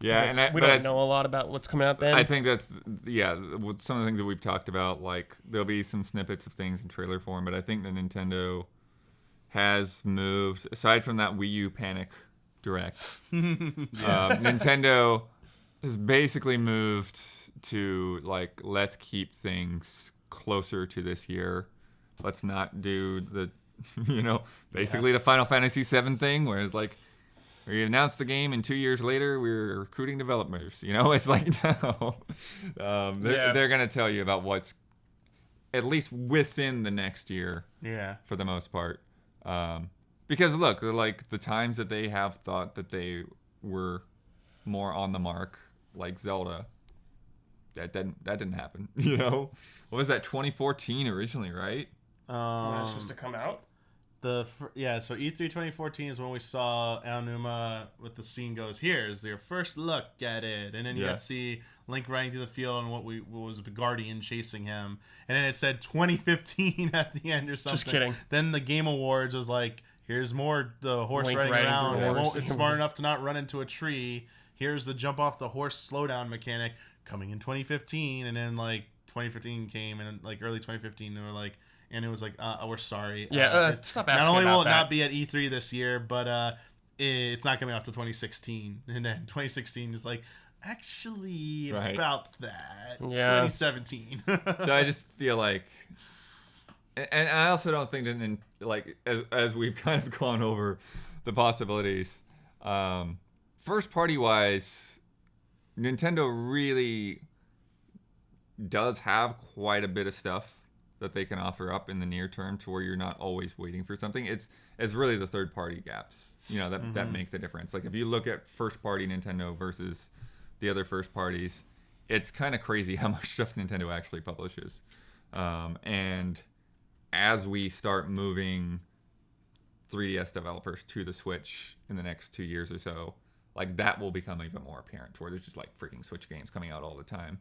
Yeah, we don't know a lot about what's coming out then. I think that's with some of the things that we've talked about. Like there'll be some snippets of things in trailer form, but I think that Nintendo has moved aside from that Wii U Panic Direct. Nintendo has basically moved to like, let's keep things closer to this year. Let's not do the basically the Final Fantasy VII thing, where it's like we announced the game and 2 years later we're recruiting developers. It's like no, they're gonna tell you about what's at least within the next year. Yeah, for the most part, because look, like the times that they have thought that they were more on the mark, like Zelda, that didn't happen. What was that? 2014 originally, right? When it was supposed to come out? So E3 2014 is when we saw Aonuma with the scene goes, here's your first look at it. And then you got to see Link riding through the field and what was a Guardian chasing him. And then it said 2015 at the end or something. Just kidding. Then the Game Awards was like, here's more the horse Link riding around. It's smart enough to not run into a tree. Here's the jump off the horse slowdown mechanic coming in 2015. And then like 2015 came and like early 2015 they were like, and it was like, we're sorry. Stop asking. Not only will it that. not be at E3 this year, but it's not coming out to 2016. And then 2016 is like, actually, about that. 2017. So I just feel like, and I also don't think that, like, as we've kind of gone over the possibilities, first party wise, Nintendo really does have quite a bit of stuff that they can offer up in the near term to where you're not always waiting for something. It's really the third party gaps, that make the difference. Like if you look at first party Nintendo versus the other first parties, it's kind of crazy how much stuff Nintendo actually publishes. And as we start moving 3DS developers to the Switch in the next 2 years or so, like that will become even more apparent to where there's just like freaking Switch games coming out all the time.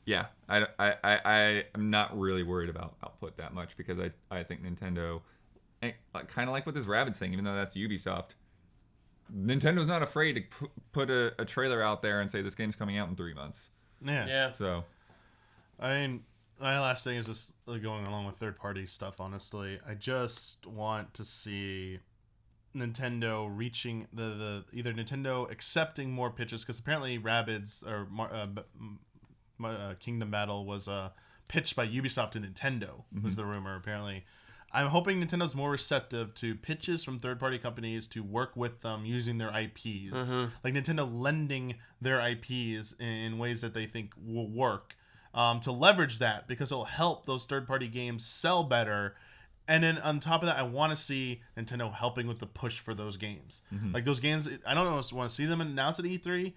Yeah, I am not really worried about output that much because I think Nintendo, kind of like with this Rabbids thing, even though that's Ubisoft, Nintendo's not afraid to put a trailer out there and say this game's coming out in 3 months. Yeah. So, I mean, my last thing is just going along with third-party stuff, honestly. I just want to see Nintendo reaching either Nintendo accepting more pitches, because apparently Rabbids or Kingdom Battle was pitched by Ubisoft to Nintendo, was the rumor, apparently. I'm hoping Nintendo's more receptive to pitches from third-party companies to work with them using their IPs. Like Nintendo lending their IPs in ways that they think will work to leverage that, because it'll help those third-party games sell better. And then on top of that, I want to see Nintendo helping with the push for those games. Like those games, I don't want to see them announced at E3.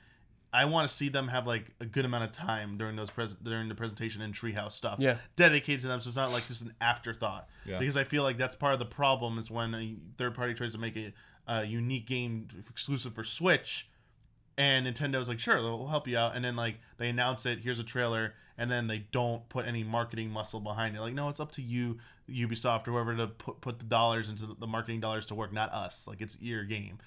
I want to see them have like a good amount of time during during the presentation and Treehouse stuff dedicated to them, so it's not like just an afterthought. Because I feel like that's part of the problem is when a third party tries to make a unique game exclusive for Switch, And Nintendo's like, sure, we'll help you out. And then like they announce it, here's a trailer, and then they don't put any marketing muscle behind it. Like, no, it's up to you, Ubisoft or whoever, to put the dollars into the marketing dollars to work, not us. Like, it's your game.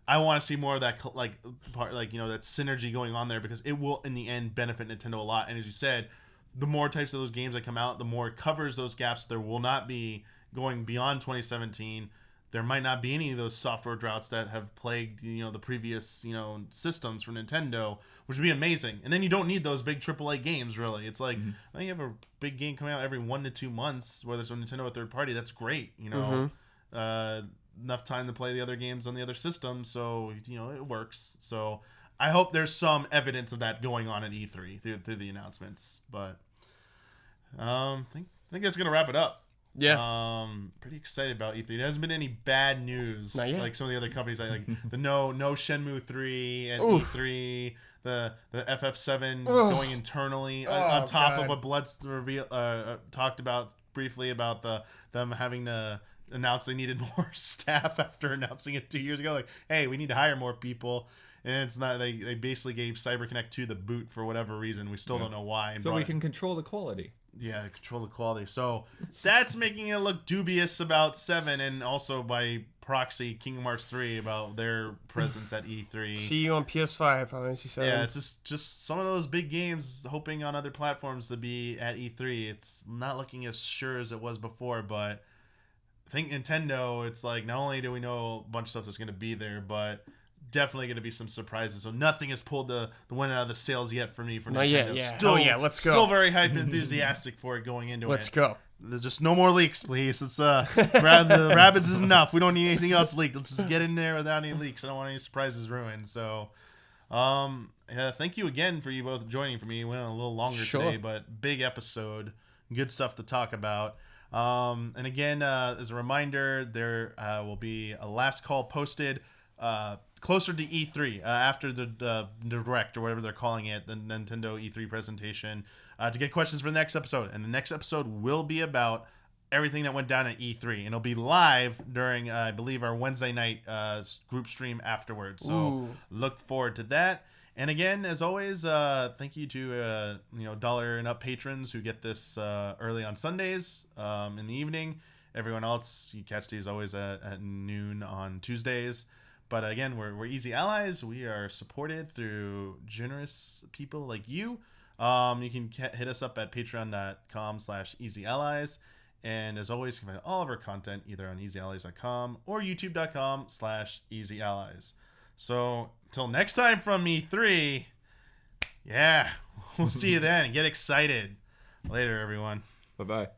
I want to see more of that, like part, like, you know, that synergy going on there, because it will in the end benefit Nintendo a lot. And as you said, the more types of those games that come out, the more it covers those gaps. There will not be going beyond 2017. There might not be any of those software droughts that have plagued, you know, the previous, you know, systems for Nintendo, which would be amazing. And then you don't need those big AAA games, really. It's like, I think you have a big game coming out every 1 to 2 months, whether it's on Nintendo or third party. That's great, you know. Enough time to play the other games on the other systems, so, you know, it works. So I hope there's some evidence of that going on at E3 through the announcements. But I think that's going to wrap it up. Yeah. Pretty excited about E3. There hasn't been any bad news like some of the other companies. Like the no Shenmue 3 and E3, the FF7 going internally on top of what Blood's reveal talked about briefly about them having to announce they needed more staff after announcing it 2 years ago. Like, hey, we need to hire more people. And it's not, they basically gave CyberConnect 2 the boot for whatever reason. We still don't know why. So we can control the quality. Yeah, control the quality. So that's making it look dubious about 7, and also by proxy Kingdom Hearts 3 about their presence at E3. See you on PS5, Final Fantasy 7. Yeah, it's just some of those big games hoping on other platforms to be at E3. It's not looking as sure as it was before, but I think Nintendo, it's like, not only do we know a bunch of stuff that's going to be there, but definitely going to be some surprises. So nothing has pulled the wind out of the sails yet for me for Nintendo. Yeah. Still, let's go. Still very hyped and enthusiastic for it going into Let's it. go. There's just no more leaks, please. It's the Rabbids is enough. We don't need anything else leaked. Let's just get in there without any leaks. I don't want any surprises ruined. So, thank you again for you both joining for me. We went on a little longer today, but big episode. Good stuff to talk about. And again, as a reminder, there will be a last call posted closer to E3 after the Direct or whatever they're calling it, the Nintendo E3 presentation, to get questions for the next episode. And the next episode will be about everything that went down at E3, and it'll be live during, I believe, our Wednesday night group stream afterwards. So look forward to that. And again, as always, thank you to $1 and up patrons who get this early on Sundays in the evening. Everyone else, you catch these always at noon on Tuesdays. But again, we're easy allies. We are supported through generous people like you. You can hit us up at patreon.com/easyallies. And as always, you can find all of our content either on easyallies.com or youtube.com/easyallies. So until next time from E3, we'll see you then. Get excited. Later, everyone. Bye-bye.